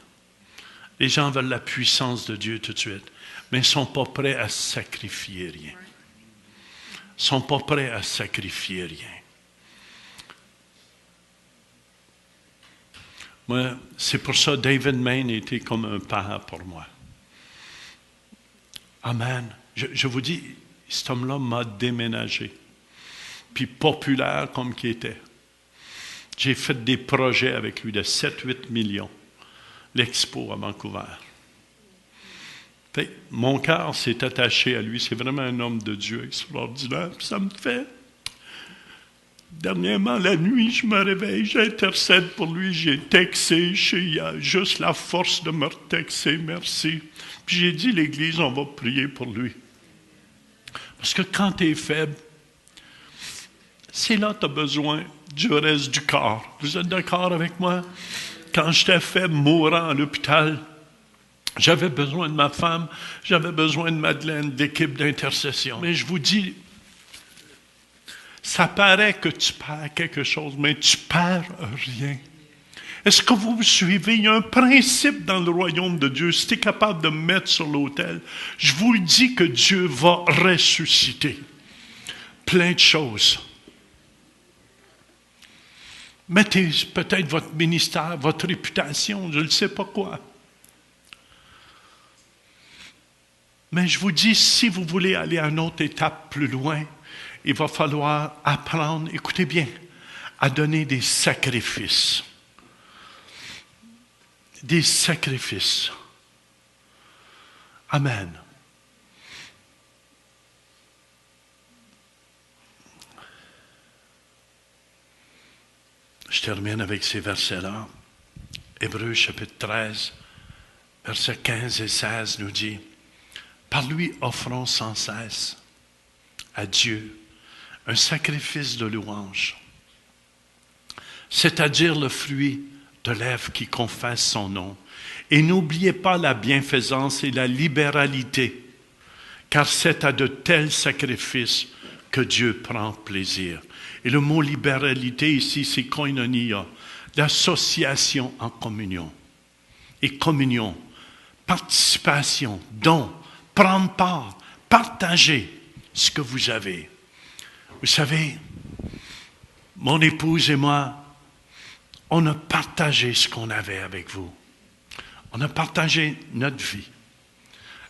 Les gens veulent la puissance de Dieu tout de suite, mais ils ne sont pas prêts à sacrifier rien. Ils ne sont pas prêts à sacrifier rien. Moi, c'est pour ça que David Main était comme un père pour moi. Amen. Je vous dis, cet homme-là m'a déménagé. Puis populaire comme qu'il était. J'ai fait des projets avec lui de 7-8 millions. L'Expo à Vancouver. Fait, mon cœur s'est attaché à lui. C'est vraiment un homme de Dieu extraordinaire. Puis ça me fait... Dernièrement, la nuit, je me réveille, j'intercède pour lui. J'ai texté, il a juste la force de me texter, merci. Puis j'ai dit, l'Église, on va prier pour lui. Parce que quand tu es faible, c'est là que tu as besoin du reste du corps. Vous êtes d'accord avec moi? Quand j'étais faible, mourant à l'hôpital, j'avais besoin de ma femme, j'avais besoin de Madeleine, d'équipe d'intercession. Mais je vous dis, ça paraît que tu perds quelque chose, mais tu perds rien. Est-ce que vous me suivez? Il y a un principe dans le royaume de Dieu. Si tu es capable de me mettre sur l'autel, je vous le dis que Dieu va ressusciter plein de choses. Mettez peut-être votre ministère, votre réputation, je ne sais pas quoi. Mais je vous dis, si vous voulez aller à une autre étape plus loin, il va falloir apprendre, écoutez bien, à donner des sacrifices. Des sacrifices. Amen. Je termine avec ces versets-là. Hébreux chapitre 13, versets 15 et 16 nous dit, « Par lui offrons sans cesse à Dieu un sacrifice de louange. c'est-à-dire le fruit de lèvres qui confessent son nom. Et n'oubliez pas la bienfaisance et la libéralité, car c'est à de tels sacrifices que Dieu prend plaisir. Et le mot libéralité ici, c'est koinonia, l'association en communion. Et communion, participation, don, prendre part, partager ce que vous avez. Vous savez, mon épouse et moi, on a partagé ce qu'on avait avec vous. On a partagé notre vie.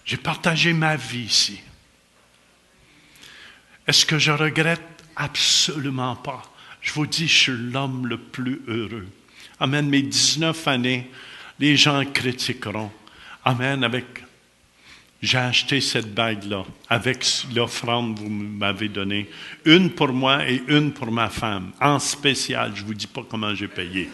J'ai partagé ma vie ici. Est-ce que je regrette? Absolument pas. Je vous dis, je suis l'homme le plus heureux. Amen. Mes 19 années, les gens critiqueront. Amen. J'ai acheté cette bague-là avec l'offrande que vous m'avez donnée. Une pour moi et une pour ma femme. En spécial, je ne vous dis pas comment j'ai payé.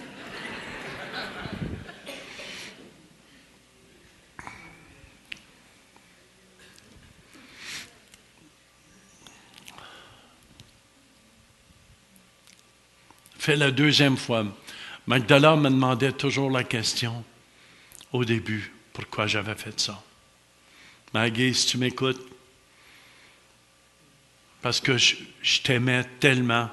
Fait la deuxième fois. Magdala me demandait toujours la question au début, pourquoi j'avais fait ça. Maggie, si tu m'écoutes, parce que je t'aimais tellement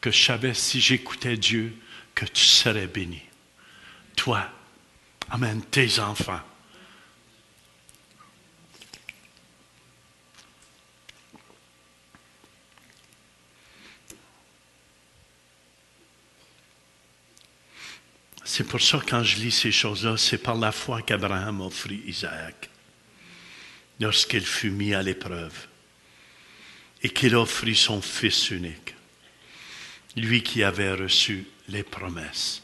que je savais si j'écoutais Dieu que tu serais béni. Toi, amen, tes enfants. C'est pour ça que quand je lis ces choses-là, c'est par la foi qu'Abraham offrit Isaac lorsqu'il fut mis à l'épreuve et qu'il offrit son fils unique, lui qui avait reçu les promesses.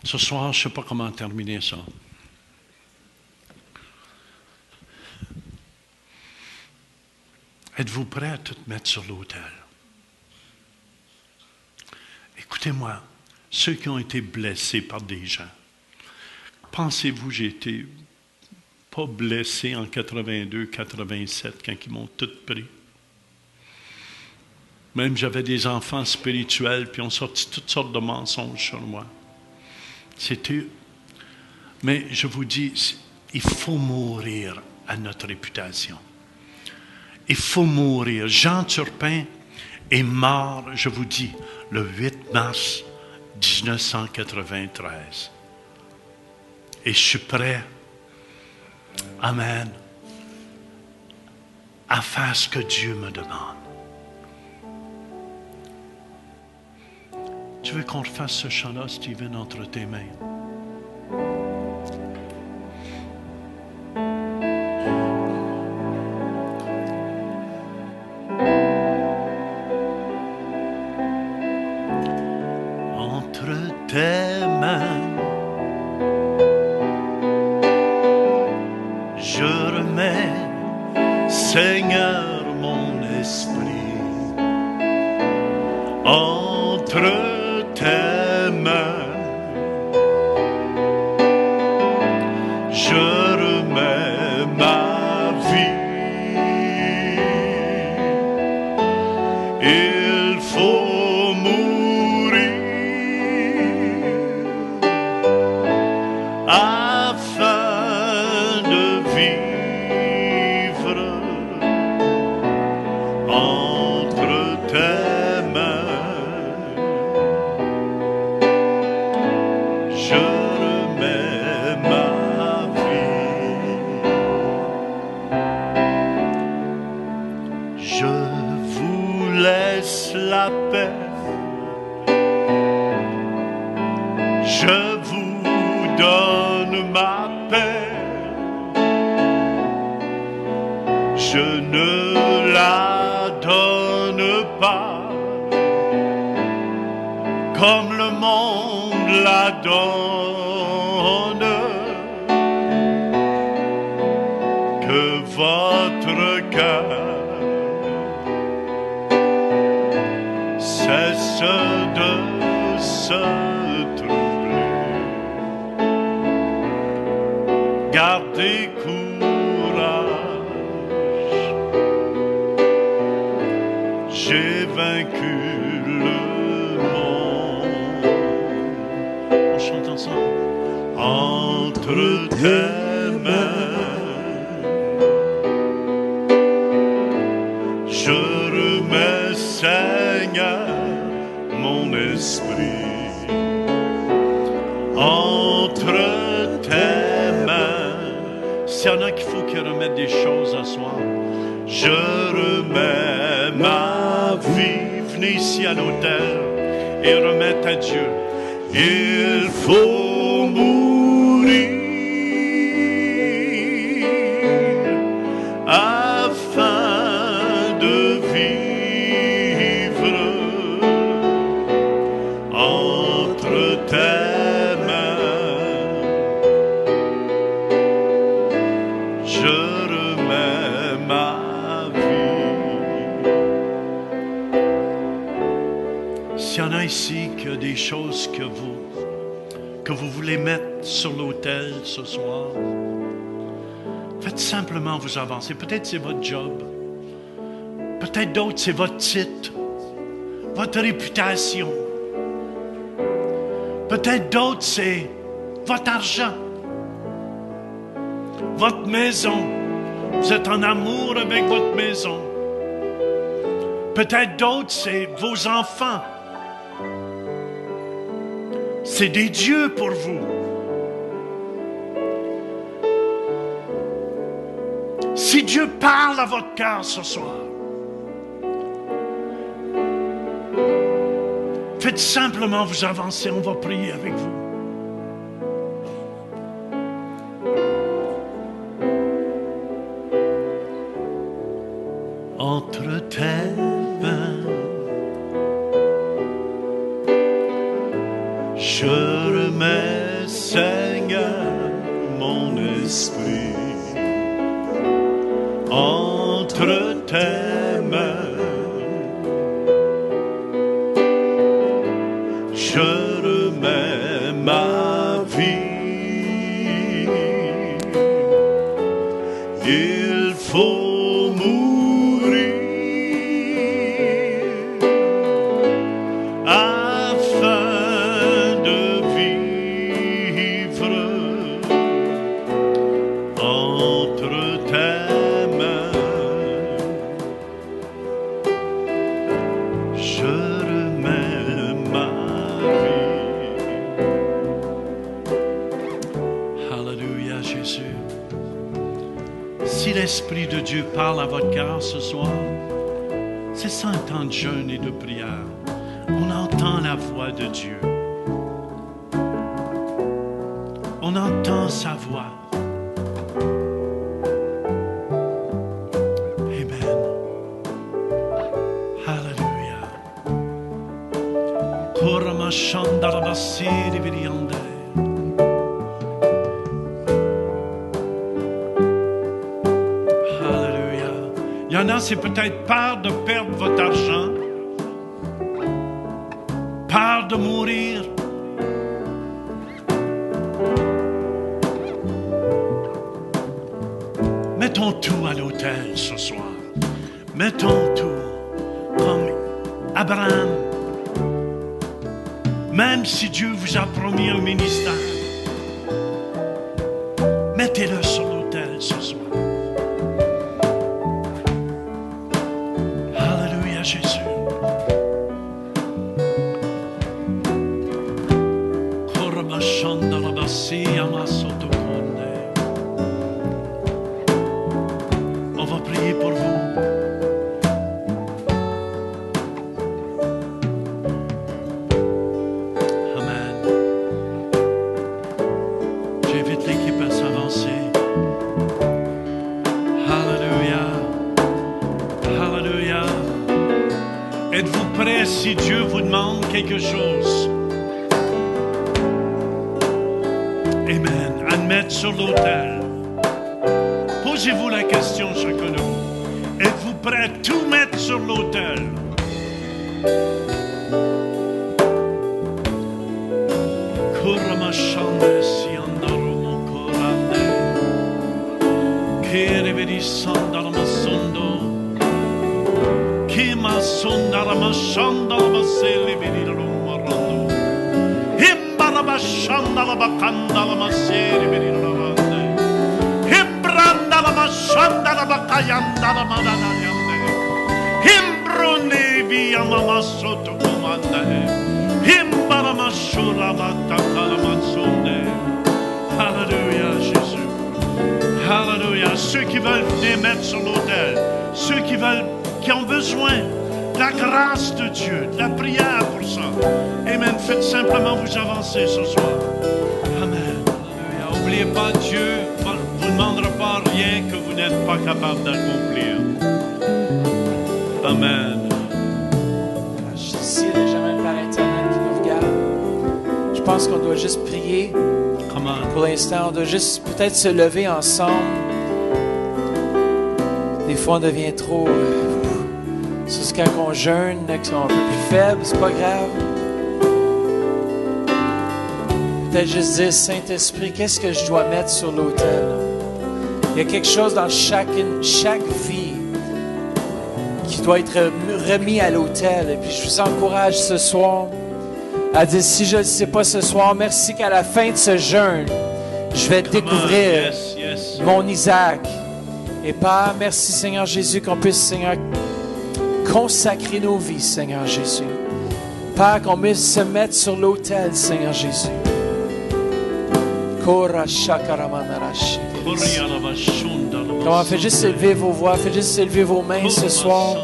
Ce soir, je ne sais pas comment terminer ça. Êtes-vous prêts à tout mettre sur l'autel? Écoutez-moi, ceux qui ont été blessés par des gens, pensez-vous j'ai été pas blessé en 82, 87 quand ils m'ont tout pris? Même j'avais des enfants spirituels puis ont sorti toutes sortes de mensonges sur moi. C'était... Mais je vous dis, il faut mourir à notre réputation. Il faut mourir. Jean Turpin est mort, je vous dis, le 8 mars 1993. Et je suis prêt, amen, à faire ce que Dieu me demande. Tu veux qu'on refasse ce chant-là, Steven, entre tes mains? Tes mains, je remets, Seigneur, mon esprit entre tes mains. Je remets ma vie. Il faut mourir afin de vivre entre tes mains. Je remets ma vie. Je vous laisse la paix. Je vous donne ma paix. Je ne la donne pas comme le monde la donne. Que votre cœur cesse de se troubler. Gardez courage, tes mains. Je remets, Seigneur, mon esprit entre tes mains. S'il y en a qu'il faut qu'ils remettent des choses à soi, je remets ma vie. Venez ici à l'autel et remettre à Dieu. Il faut mourir afin de vivre entre tes mains. Je remets ma vie. S'il y en a ici qui a des choses que vous voulez mettre sur l'autel ce soir, faites simplement vous avancer. Peut-être c'est votre job. Peut-être d'autres c'est votre titre, votre réputation. Peut-être d'autres c'est votre argent, votre maison. Vous êtes en amour avec votre maison. Peut-être d'autres c'est vos enfants. C'est des dieux pour vous. Si Dieu parle à votre cœur ce soir, faites simplement vous avancer, on va prier avec vous. Entre tes mains, je remets, Seigneur, mon esprit entre tes mains. Je remets ma vie. Il faut mourir afin de vivre entre tes mains. Je remets ma vie. Alléluia, Jésus. Si l'Esprit de Dieu parle à votre cœur ce soir, c'est ça un temps de jeûne et de prière. On entend la voix de Dieu. On entend sa voix. Amen. Alléluia. Korama shandara basiri viriande. Alléluia. Il y en a, c'est peut-être peur de perdre votre argent, peur de mourir. Mettons tout à l'autel ce soir. Mettons tout comme Abraham. Même si Dieu vous a promis un ministère, mettez-le sur l'autel ce soir. Alléluia, Jésus. On va prier pour vous. Amen. J'invite l'équipe à s'avancer. Alléluia. Alléluia. Êtes-vous prêts si Dieu vous demande quelque chose? Amen. À mettre sur l'autel. Posez-vous la question, chacun de vous. Êtes-vous prêt à tout mettre sur l'autel? Kuramashande siandarumo korande. Kereveri sandaramasondo. Kima sondaramashanda veri rumarando. Imbarabashanda la bakanda la maseri veri ravande. Hayandala Mananayande. Himbrone via Mama Soto Comande. Himbaramashura Matakaramansunde. Alléluia, Jésus. Alléluia. Ceux qui veulent venir mettre sur l'autel, ceux qui ont besoin de la grâce de Dieu, de la prière pour ça. Amen. Faites simplement vous avancer ce soir. Amen. Alléluia. N'oubliez pas, Dieu ne vous demandera pas rien que vous n'êtes pas capable d'accomplir. Amen. S'il y a des gens même par Internet qui nous regardent, je pense qu'on doit juste prier. Come on. Pour l'instant, on doit juste peut-être se lever ensemble. Des fois, on devient trop... c'est quand on jeûne, qu'on est un peu plus faible, c'est pas grave. Peut-être juste dire, Saint-Esprit, qu'est-ce que je dois mettre sur l'autel? Il y a quelque chose dans chaque vie qui doit être remis à l'autel. Et puis, je vous encourage ce soir à dire, si je ne le sais pas ce soir, merci qu'à la fin de ce jeûne, je vais découvrir Yes. mon Isaac. Et Père, merci Seigneur Jésus qu'on puisse, Seigneur, consacrer nos vies, Seigneur Jésus. Père, qu'on puisse se mettre sur l'autel, Seigneur Jésus. Comment faites juste élever vos voix, faites juste élever vos mains ce soir.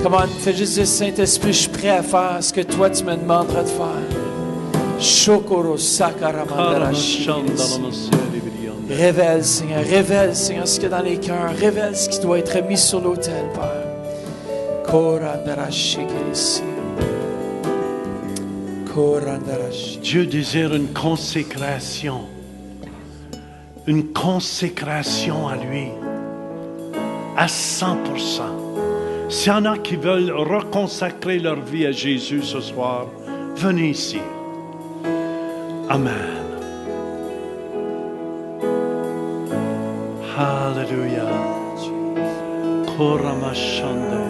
Comment faites juste dire, Saint-Esprit, je suis prêt à faire ce que toi tu me demanderas de faire. Shokoro Sakaramandarashi. Révèle, Seigneur, ce qu'il y a dans les cœurs. Révèle ce qui doit être mis sur l'autel, Père. Korandarashi Kirisi. Korandarashi. Dieu désire une consécration à lui, à 100%. S'il y en a qui veulent reconsacrer leur vie à Jésus ce soir, venez ici. Amen. Alléluia. Koramashanda.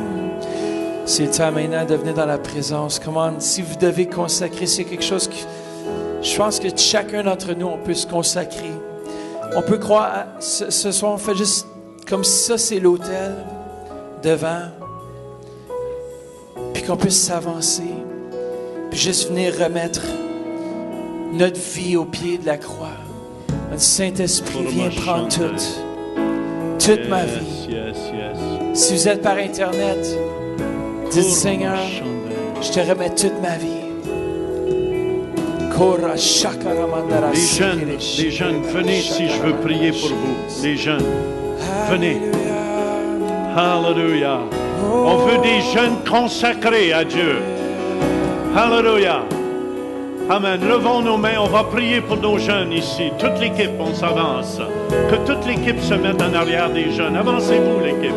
C'est le temps maintenant de venir dans la présence. Comment, si vous devez consacrer, c'est quelque chose que je pense que chacun d'entre nous, on peut se consacrer. On peut croire, ce soir, on fait juste comme si ça, c'est l'autel devant. Puis qu'on puisse s'avancer. Puis juste venir remettre notre vie au pied de la croix. Le Saint-Esprit, viens prendre toute ma vie. Yes. Si vous êtes par Internet, dites Seigneur, je te remets toute ma vie. Les jeunes, venez si je veux prier pour vous. Les jeunes, venez. Alléluia. On veut des jeunes consacrés à Dieu. Alléluia. Amen. Levons nos mains, on va prier pour nos jeunes ici. Toute l'équipe, on s'avance. Que toute l'équipe se mette en arrière des jeunes. Avancez-vous, l'équipe.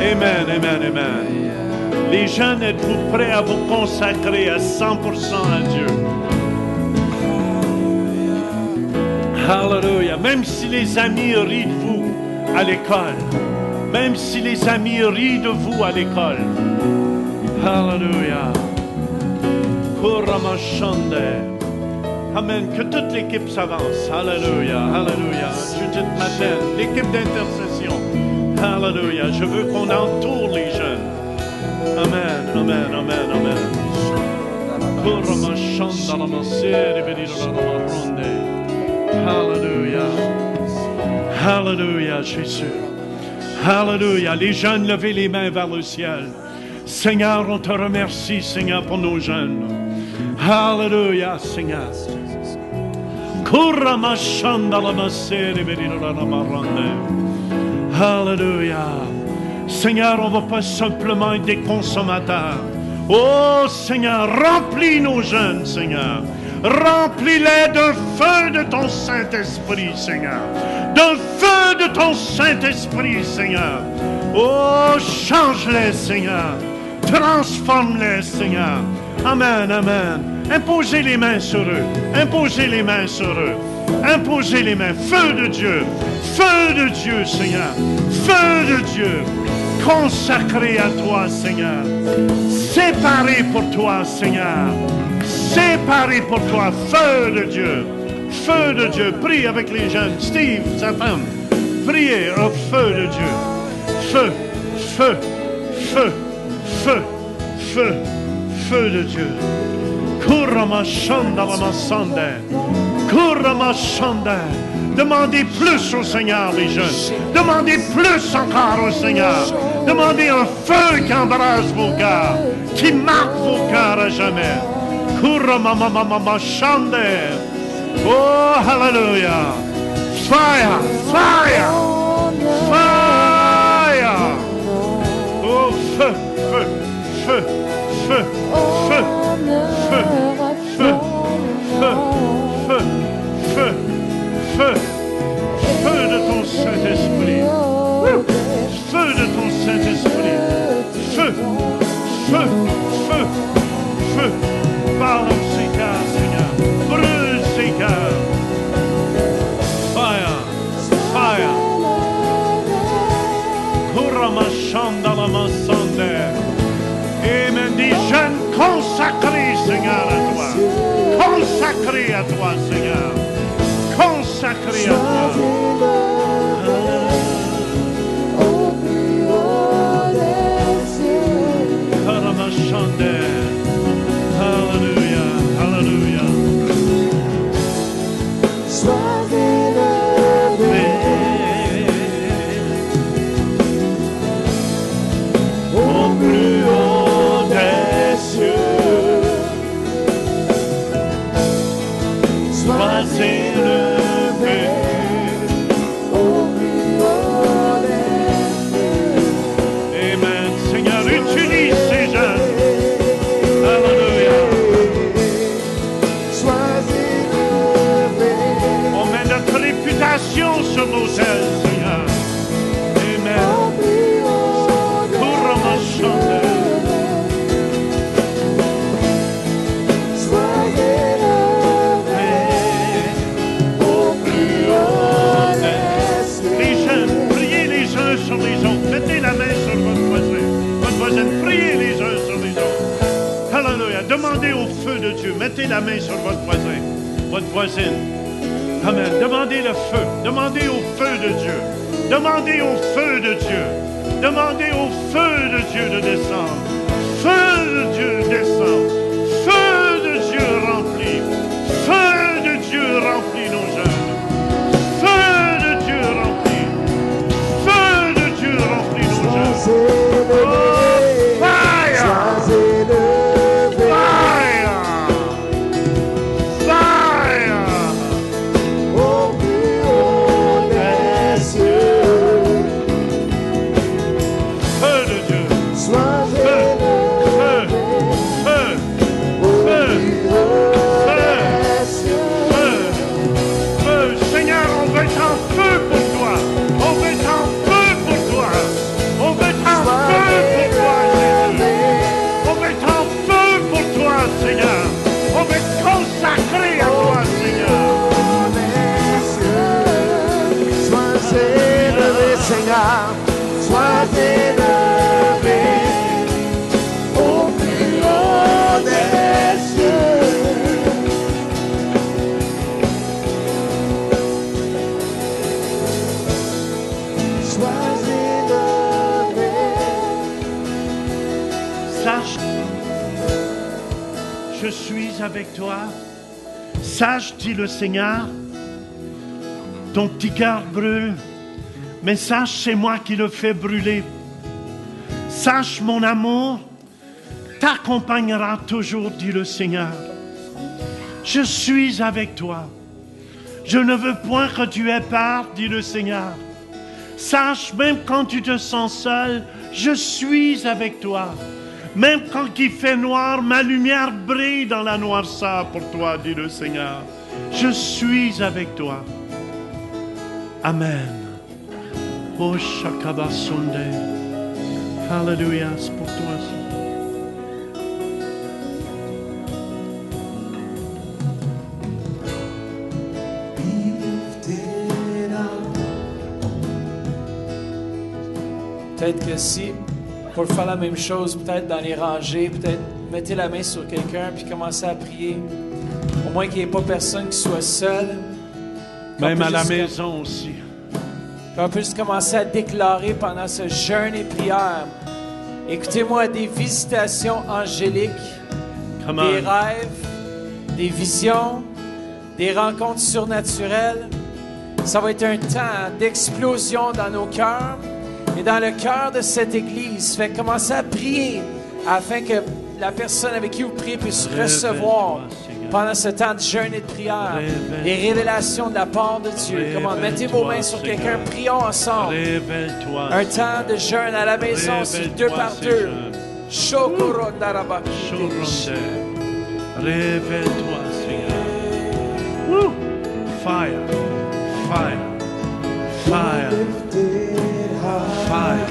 Amen. Les jeunes, êtes-vous prêts à vous consacrer à 100% à Dieu? Alléluia. Même si les amis rient de vous à l'école. Même si les amis rient de vous à l'école. Alléluia. Amen. Que toute l'équipe s'avance. Alléluia. Je te m'appelle. L'équipe d'intercession. Alléluia. Je veux qu'on entoure les jeunes. Amen. Alléluia, Jésus. Alléluia. Les jeunes, levez les mains vers le ciel. Seigneur, on te remercie, Seigneur, pour nos jeunes. Alléluia, Seigneur. Alléluia. Seigneur, on ne va pas simplement être des consommateurs. Oh, Seigneur, remplis nos jeunes, Seigneur. Remplis-les d'un feu de ton Saint-Esprit, Seigneur. D'un feu de ton Saint-Esprit, Seigneur. Oh, change-les, Seigneur. Transforme-les, Seigneur. Amen. Imposez les mains sur eux. Imposez les mains, feu de Dieu, Seigneur, feu de Dieu, consacré à toi, Seigneur, séparé pour toi, Seigneur, séparé pour toi, feu de Dieu, prie avec les jeunes, Steve, sa femme, Priez au feu de Dieu. Feu, feu, feu, feu, feu, feu de Dieu. Kuramashanda Lamasande. Kuramashanda. Demandez plus au Seigneur, les jeunes. Demandez plus encore au Seigneur. Demandez un feu qui embrase vos cœurs, qui marque vos cœurs à jamais. Kuramamamamashande. Oh, hallelujah. Fire, fire, fire. Oh, feu, feu, feu, feu, feu, feu, feu, feu, feu, feu, feu, feu de ton Saint-Esprit. Feu de ton Saint-Esprit. Feu, feu, feu, feu. Parle à ces cœurs, Seigneur. Brûle ces cœurs. Fire, fire. Kuramachandalamasande. Amen. Des jeunes consacrés, Seigneur, à toi. Consacrés à toi, Seigneur. Consacrés à toi. Kuramachande. Hallelujah, hallelujah. Au plus haut des cieux, sois élevé. Au plus haut des cieux. Amen. Seigneur, utilise ces jeunes. Alléluia. Sois élevé. On met notre réputation sur l'autel, Seigneur. Amen. Les jeunes, priez les uns sur les autres. Mettez la main sur votre voisin. Votre voisine, priez les uns sur les autres. Alléluia. Demandez au feu de Dieu. Mettez la main sur votre voisin, votre voisine. Amen. Demandez le feu. Demandez au feu de Dieu. Demandez au feu de Dieu. Demandez au feu de Dieu de descendre. Feu de Dieu descend. Feu de Dieu remplit. Feu de Dieu remplit nos jeunes. Feu de Dieu remplit. Feu de Dieu remplit nos jeunes. Oh, fire! Fire! Fire! Au plus haut des cieux. Feu de Dieu. Feu, feu, feu, feu, feu, feu. Seigneur, on veut être en feu pour toi. On veut être en feu pour toi. On veut être en feu pour toi, Jésus. On veut être en feu pour toi, Seigneur. On veut être consacré à toi, Seigneur. Sois élevé, Seigneur. Sois élevé au plus haut des cieux. Sois élevé. Sache, je suis avec toi. Sache, dit le Seigneur, ton petit cœur brûle. Mais sache, c'est moi qui le fais brûler. Sache, mon amour t'accompagnera toujours, dit le Seigneur. Je suis avec toi. Je ne veux point que tu aies peur, dit le Seigneur. Sache, même quand tu te sens seul, je suis avec toi. Même quand il fait noir, ma lumière brille dans la noirceur pour toi, dit le Seigneur. Je suis avec toi. Amen. Oh, Shakabasunde. Alléluia, c'est pour toi. Peut-être que si, pour faire la même chose, peut-être dans les rangées, peut-être mettez la main sur quelqu'un puis commencez à prier. Au moins qu'il n'y ait pas personne qui soit seul. Même à la maison aussi. On peut juste commencer à déclarer pendant ce jeûne et prière. Écoutez-moi, des visitations angéliques, Come des on. rêves, des visions, des rencontres surnaturelles. Ça va être un temps d'explosion dans nos cœurs et dans le cœur de cette Église. Fait commencer à prier afin que la personne avec qui vous priez puisse recevoir pendant ce temps de jeûne et de prière les révélations de la part de Dieu. Comment mettez vos mains sur quelqu'un, prions ensemble. Révèle-toi. Un temps de jeûne à la maison, c'est 2 par 2. Shokoro darabaki. Choronde. Révèle-toi, Seigneur. Woo! Fire. Fire. Fire. Fire.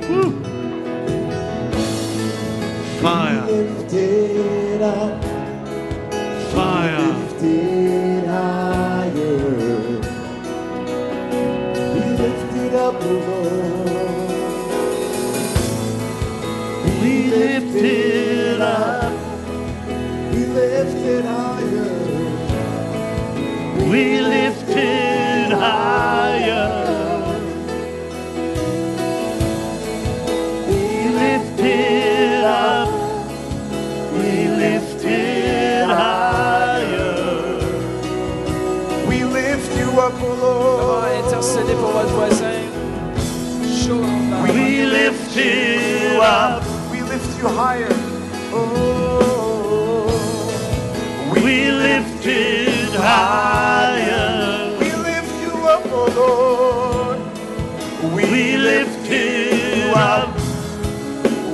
Woo! Fire. Fire. We lift it up. We lift it higher. We lift it up. We lift it higher. We lift you up, O Comment Lord. intercéder pour votre voisin. We lift it up. We lift you higher. Oh, We lift it higher. we lift you up, O Lord. We lift it up.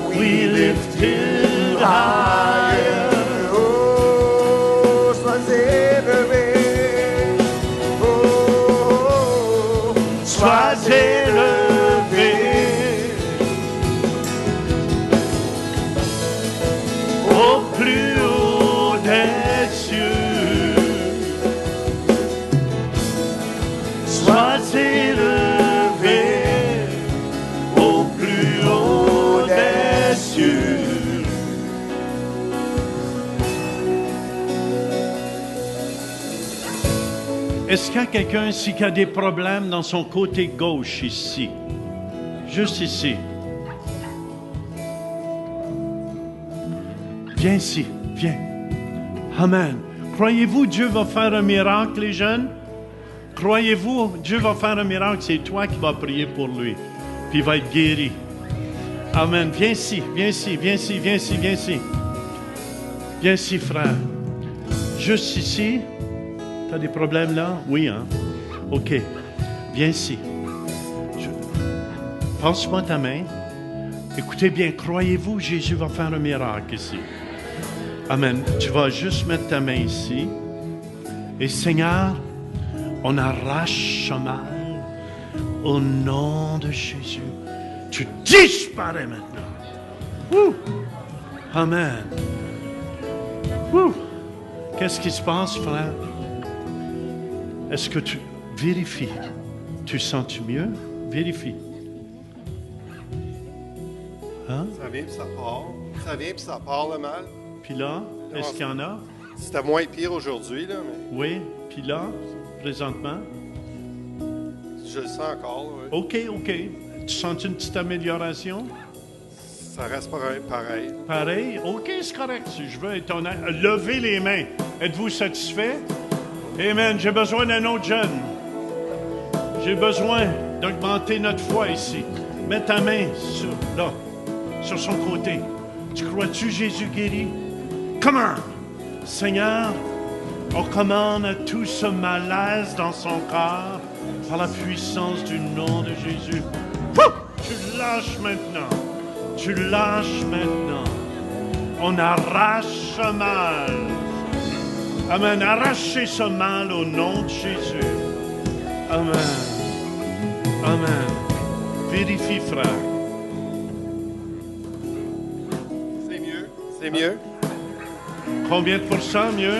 We lift it higher. Oh, sois élevé. Oh, Sois élevé au plus haut des cieux. Sois élevé au plus haut des cieux. Est-ce qu'il y a quelqu'un ici qui a des problèmes dans son côté gauche ici? Juste ici. Viens ici, viens. Amen. Croyez-vous Dieu va faire un miracle, les jeunes? Croyez-vous Dieu va faire un miracle? C'est toi qui vas prier pour lui. Puis il va être guéri. Amen. Viens ici, viens ici, viens ici, viens ici, viens ici. Viens ici, frère. Juste ici. Tu as des problèmes là? Oui, hein? OK. Viens ici. Passe-moi ta main. Écoutez bien, croyez-vous Jésus va faire un miracle ici? Amen. Tu vas juste mettre ta main ici. Et Seigneur, on arrache ce mal au nom de Jésus. Tu disparais maintenant. Wouh! Amen. Wouh! Qu'est-ce qui se passe, frère? Est-ce que tu vérifies? Tu sens-tu mieux? Vérifie. Hein? Ça vient puis ça part. Ça vient puis ça part le mal. Puis là, est-ce qu'il y en a? C'était moins pire aujourd'hui, là, mais Oui. Puis là, présentement? je le sens encore. Là, oui. OK. Tu sens une petite amélioration? Ça reste pareil. Pareil? OK, c'est correct. Je veux être honnête. Levez les mains. Êtes-vous satisfait? Amen. J'ai besoin d'un autre jeune. J'ai besoin d'augmenter notre foi ici. Mets ta main sur son côté. Tu crois-tu Jésus guérit? Come on! Seigneur, on commande à tout ce malaise dans son corps par la puissance du nom de Jésus. Ouh! Tu lâches maintenant. Tu lâches maintenant. On arrache ce mal. Amen. Arrachez ce mal au nom de Jésus. Amen. Amen. Vérifie, frère. C'est mieux. C'est mieux. Combien de pourcents mieux?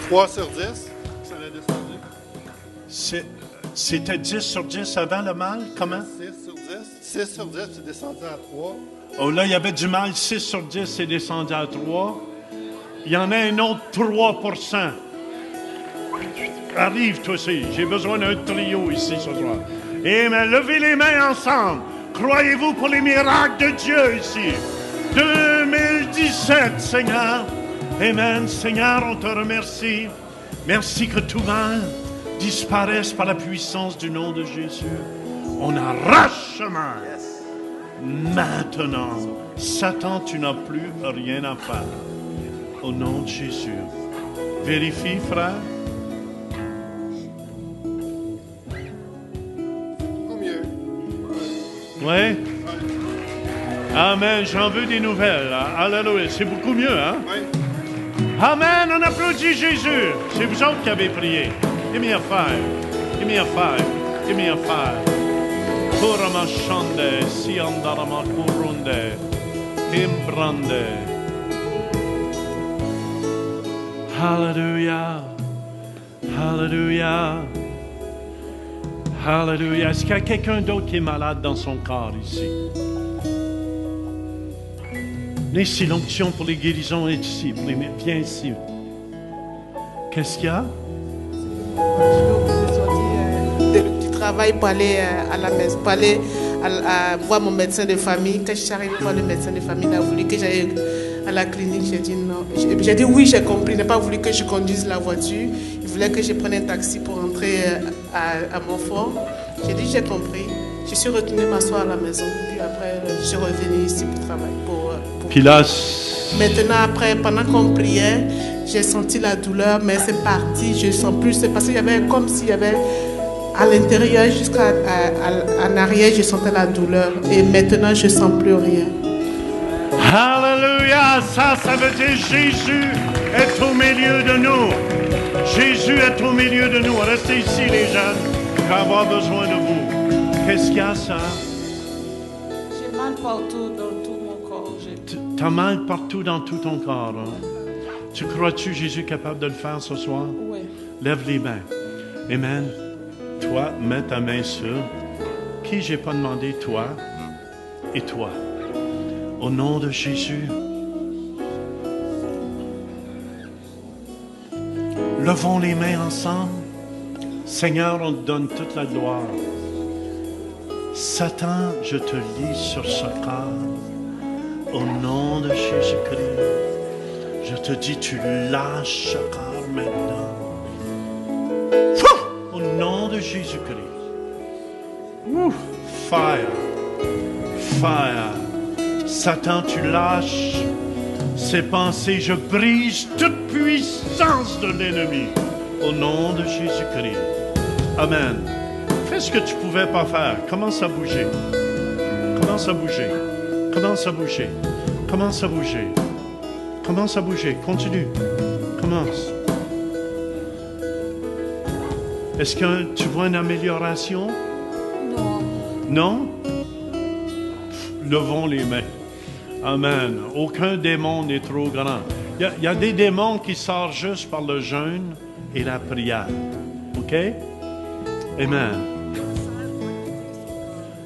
3 sur 10. Ça l'a descendu. C'était 10 sur 10 avant le mal? Comment? 6 sur 10. 6 sur 10, c'est descendu à 3. Oh là, il y avait du mal. 6 sur 10, c'est descendu à 3. Il y en a un autre 3%. Arrive toi aussi. J'ai besoin d'un trio ici ce soir. Amen. Levez les mains ensemble. Croyez-vous pour les miracles de Dieu ici? 2017, Seigneur. Amen. Seigneur, on te remercie. Merci que tout mal disparaisse par la puissance du nom de Jésus. On arrache chemin. Maintenant, Satan, tu n'as plus rien à faire. Au nom de Jésus. Vérifie, frère. Au mieux. Oui. Amen. J'en veux des nouvelles. Alléluia. C'est beaucoup mieux, hein? Oui. Amen. On applaudit Jésus. C'est vous autres qui avez prié. Give me a five. Give me a five. Give me a five. Kurama shande, siandarama kurunde, imbrande. Hallelujah. Hallelujah. Hallelujah. Est-ce qu'il y a quelqu'un d'autre qui est malade dans son corps ici? Venez ici, l'onction pour les guérisons est ici. Viens ici. Qu'est-ce qu'il y a? Je suis sortie du travail pour aller à la maison, pour aller voir mon médecin de famille. Quand je suis arrivée voir le médecin de famille, il a voulu que j'aille à la clinique. J'ai dit non. J'ai dit oui, j'ai compris. Il n'a pas voulu que je conduise la voiture. Il voulait que je prenne un taxi pour rentrer à Montfort. J'ai dit j'ai compris. Je suis retournée m'asseoir à la maison. Puis après, je suis revenue ici pour travailler. Puis là, maintenant, après, pendant qu'on priait, j'ai senti la douleur, mais c'est parti. Je ne sens plus. C'est parce qu'il y avait comme s'il y avait à l'intérieur jusqu'à en arrière, je sentais la douleur. Et maintenant, je ne sens plus rien. Alléluia, ça veut dire Jésus est au milieu de nous. Jésus est au milieu de nous. Restez ici, les jeunes, pour avoir besoin de vous. Qu'est-ce qu'il y a, ça? J'ai mal partout dans tout mon corps. T'as mal partout dans tout ton corps. Hein? Tu crois-tu Jésus est capable de le faire ce soir? Oui. Lève les mains. Amen. Toi, mets ta main sur qui j'ai pas demandé, toi et toi. Au nom de Jésus. Levons les mains ensemble. Seigneur, on te donne toute la gloire. Satan, je te lis sur ce corps. Au nom de Jésus-Christ. Je te dis, tu lâches ce corps maintenant. Au nom de Jésus-Christ. Fire. Fire. Satan, tu lâches ces pensées. Je brise toute puissance de l'ennemi. Au nom de Jésus-Christ. Amen. Fais ce que tu ne pouvais pas faire. Commence à bouger. Commence à bouger. Commence à bouger. Commence à bouger. Commence à bouger. Continue. Commence. Est-ce que tu vois une amélioration? Non. Non? Levons les mains. Amen. Aucun démon n'est trop grand. Il y a des démons qui sortent juste par le jeûne et la prière. OK? Amen.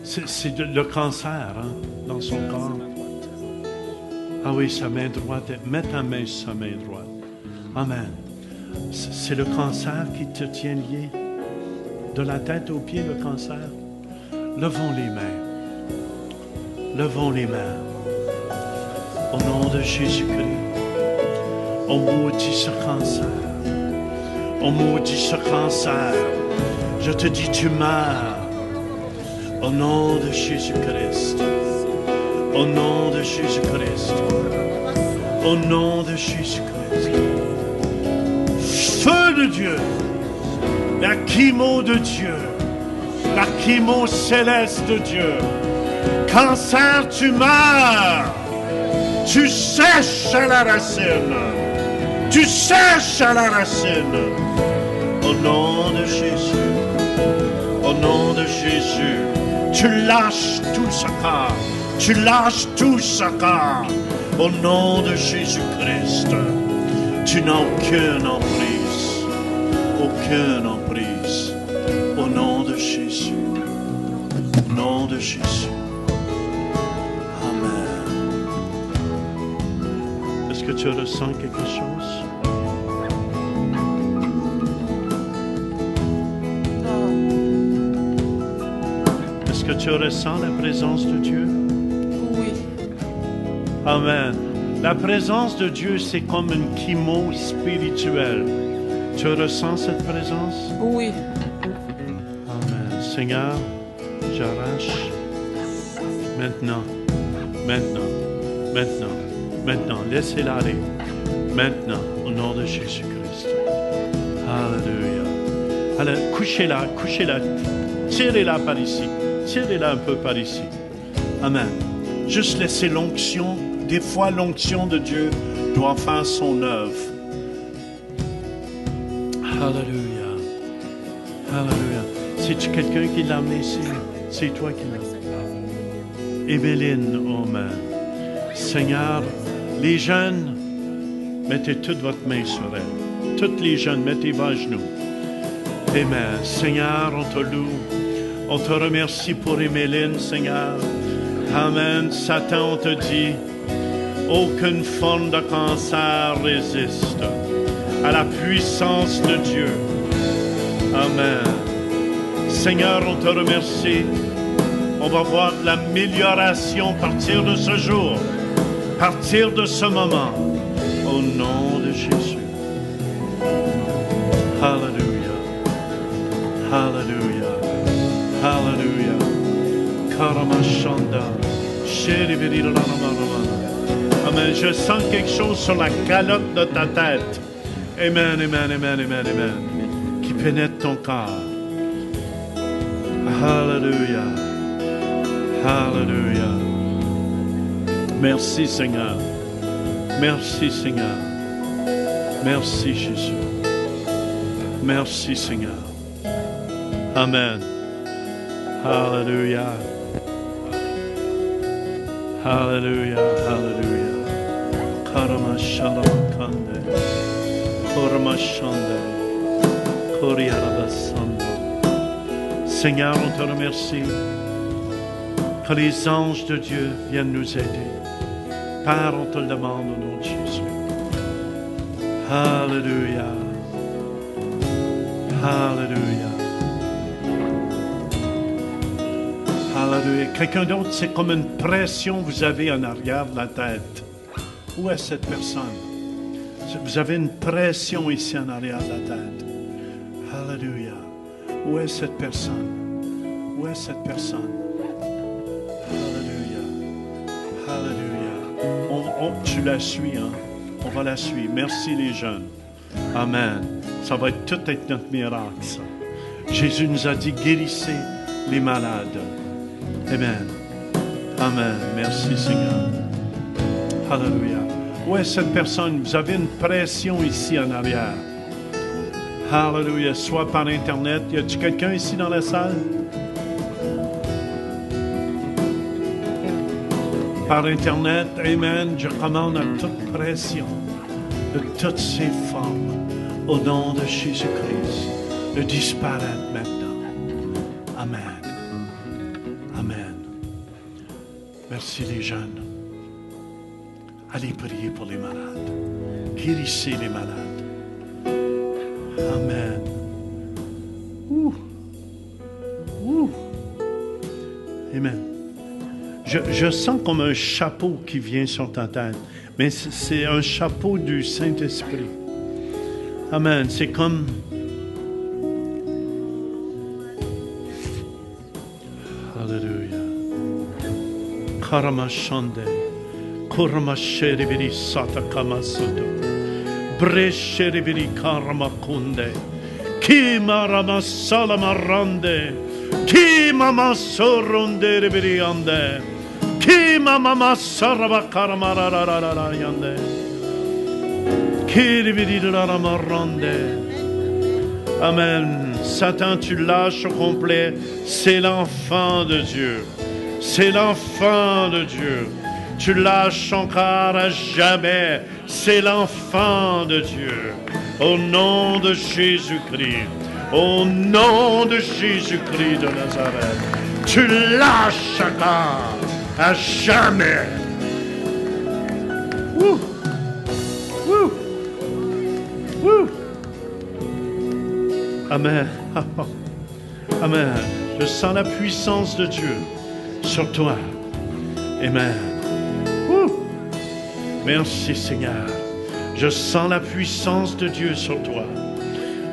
C'est le cancer hein, dans son corps. Ah oui, sa main droite. Mets ta main sur sa main droite. Amen. C'est le cancer qui te tient lié. De la tête aux pieds, le cancer. Levons les mains. Levons les mains. Au nom de Jésus-Christ. On maudit ce cancer. On maudit ce cancer. Je te dis, tu meurs. Au nom de Jésus-Christ. Au nom de Jésus-Christ. Au nom de Jésus-Christ. Feu de Dieu. La chimo de Dieu. La chimo céleste de Dieu. Cancer, tu meurs. Tu sèches à la racine. Tu sèches à la racine. Au nom de Jésus. Au nom de Jésus. Tu lâches tout ce corps. Tu lâches tout ce corps. Au nom de Jésus-Christ. Tu n'as aucune emprise. Aucune emprise. Au nom de Jésus. Au nom de Jésus. Amen. Est-ce que tu ressens quelque chose? Est-ce que tu ressens la présence de Dieu? Oui. Amen. La présence de Dieu, c'est comme une chimo spirituelle. Tu ressens cette présence? Oui. Amen. Seigneur, j'arrache maintenant. Laissez-la aller. Maintenant, au nom de Jésus-Christ. Alléluia. Alors, couchez-la. Tirez-la par ici. Tirez-la un peu par ici. Amen. Juste laissez l'onction. Des fois, l'onction de Dieu doit faire son œuvre. Alléluia. C'est-tu quelqu'un qui l'a amené ici? C'est toi qui l'as. Émeline, oh man. Seigneur, les jeunes, mettez toute votre main sur elle. Toutes les jeunes, mettez-vous à genoux. Amen. Seigneur, on te loue. On te remercie pour Émeline, Seigneur. Amen. Satan, on te dit, aucune forme de cancer résiste à la puissance de Dieu. Amen. Seigneur, on te remercie. On va voir de l'amélioration à partir de ce jour, à partir de ce moment, au nom de Jésus. Alléluia. Alléluia. Alléluia. Karamashanda. Amen. Je sens quelque chose sur la calotte de ta tête. Amen, qui pénètre ton corps. Alléluia. Alléluia. Merci Seigneur. Merci Seigneur. Merci Jésus. Merci Seigneur. Amen. Alléluia. Alléluia. Alléluia. Karamashalamakande. Koramashande. Koriarabasando. Seigneur, on te remercie. Que les anges de Dieu viennent nous aider. Père, on te le demande au nom de Jésus. Alléluia. Alléluia. Alléluia. Quelqu'un d'autre, c'est comme une pression que vous avez en arrière de la tête. Où est cette personne? Vous avez une pression ici en arrière de la tête. Alléluia. Où est cette personne? Où est cette personne? Tu la suis, hein? On va la suivre. Merci les jeunes. Amen. Ça va tout être notre miracle, ça. Jésus nous a dit, guérissez les malades. Amen. Amen. Merci Seigneur. Alléluia. Où est cette personne? Vous avez une pression ici en arrière. Alléluia. Soit par Internet. Y a-t-il quelqu'un ici dans la salle? Par Internet, Amen, je commande à toute pression, de toutes ces formes, au nom de Jésus-Christ, de disparaître maintenant. Amen. Amen. Merci les jeunes. Allez prier pour les malades. Guérissez les malades. Amen. Amen. Je sens comme un chapeau qui vient sur ta tête, mais c'est un chapeau du Saint-Esprit. Amen. C'est comme... Alléluia. Karamashande. Kurmasheribiri satakamasudo. Bresheribiri karamakunde. Kimaramasalamaronde. Kimamasoronde ribiriande. Mama saraba karamarararara yande. Kiribiriraramarande. Amen. Satan, tu lâches au complet. C'est l'enfant de Dieu. C'est l'enfant de Dieu. Tu lâches son corps à jamais. C'est l'enfant de Dieu. Au nom de Jésus-Christ. Au nom de Jésus-Christ de Nazareth. Tu lâches son corps. À jamais. Woo. Woo. Woo. Amen. Amen. Je sens la puissance de Dieu sur toi. Amen. Ouh. Merci Seigneur. Je sens la puissance de Dieu sur toi.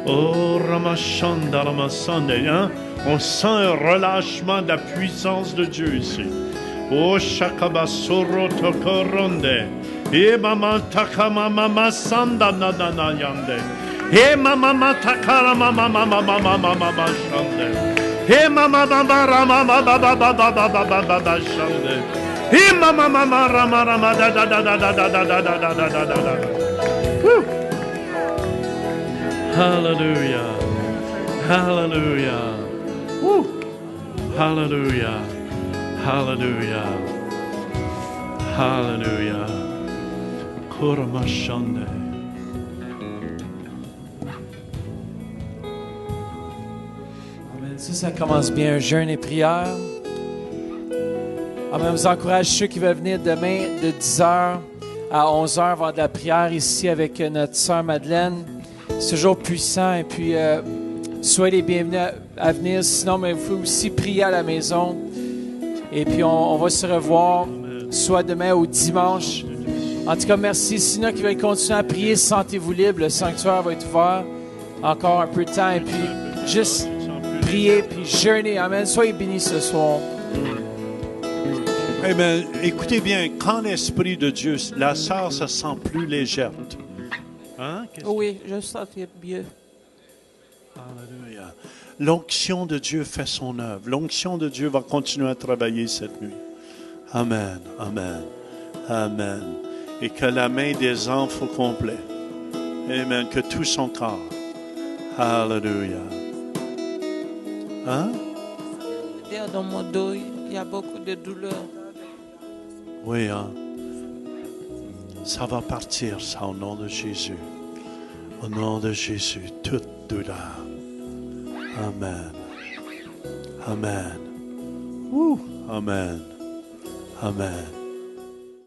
Oh, Ramachanda, Ramasanda, hein? On sent un relâchement de la puissance de Dieu ici. Oh, Shakabasoro Tokoronde. E Mama Takama Mama Sanda Nana Yande. E Mama Takara Mama Mama Mama Mama Shande. E Mama Mama Rama Baba Baba Baba Baba Shande. E Mama Mama Rama Rama da da da da da da da da da da da da da. Woo! Hallelujah. Hallelujah. Woo! Hallelujah. Hallelujah. Hallelujah. Kuramashande. Amen. Ça commence bien, un jeûne et prière. Amen. Je vous encourage ceux qui veulent venir demain de 10h à 11h voir de la prière ici avec notre sœur Madeleine. C'est toujours puissant et puis soyez les bienvenus à venir. Sinon, mais vous pouvez aussi prier à la maison. Et puis on va se revoir soit demain ou dimanche. En tout cas, merci. Sinon, qui veulent continuer à prier, sentez-vous libre. Le sanctuaire va être ouvert encore un peu de temps. Et puis, juste prier, puis jeûner. Amen. Soyez bénis ce soir. Amen. Écoutez bien, quand l'Esprit de Dieu, la sœur se sent plus légère. Hein? Oui, je sens mieux. Alléluia. L'onction de Dieu fait son œuvre. L'onction de Dieu va continuer à travailler cette nuit. Amen. Amen. Amen. Et que la main des anges au complet. Amen. Que tout son corps. Alléluia. Hein? Dans mon dos, il y a beaucoup de douleur. Oui, hein? Ça va partir, ça, au nom de Jésus. Au nom de Jésus, toute douleur. Amen. Amen. Amen. Amen.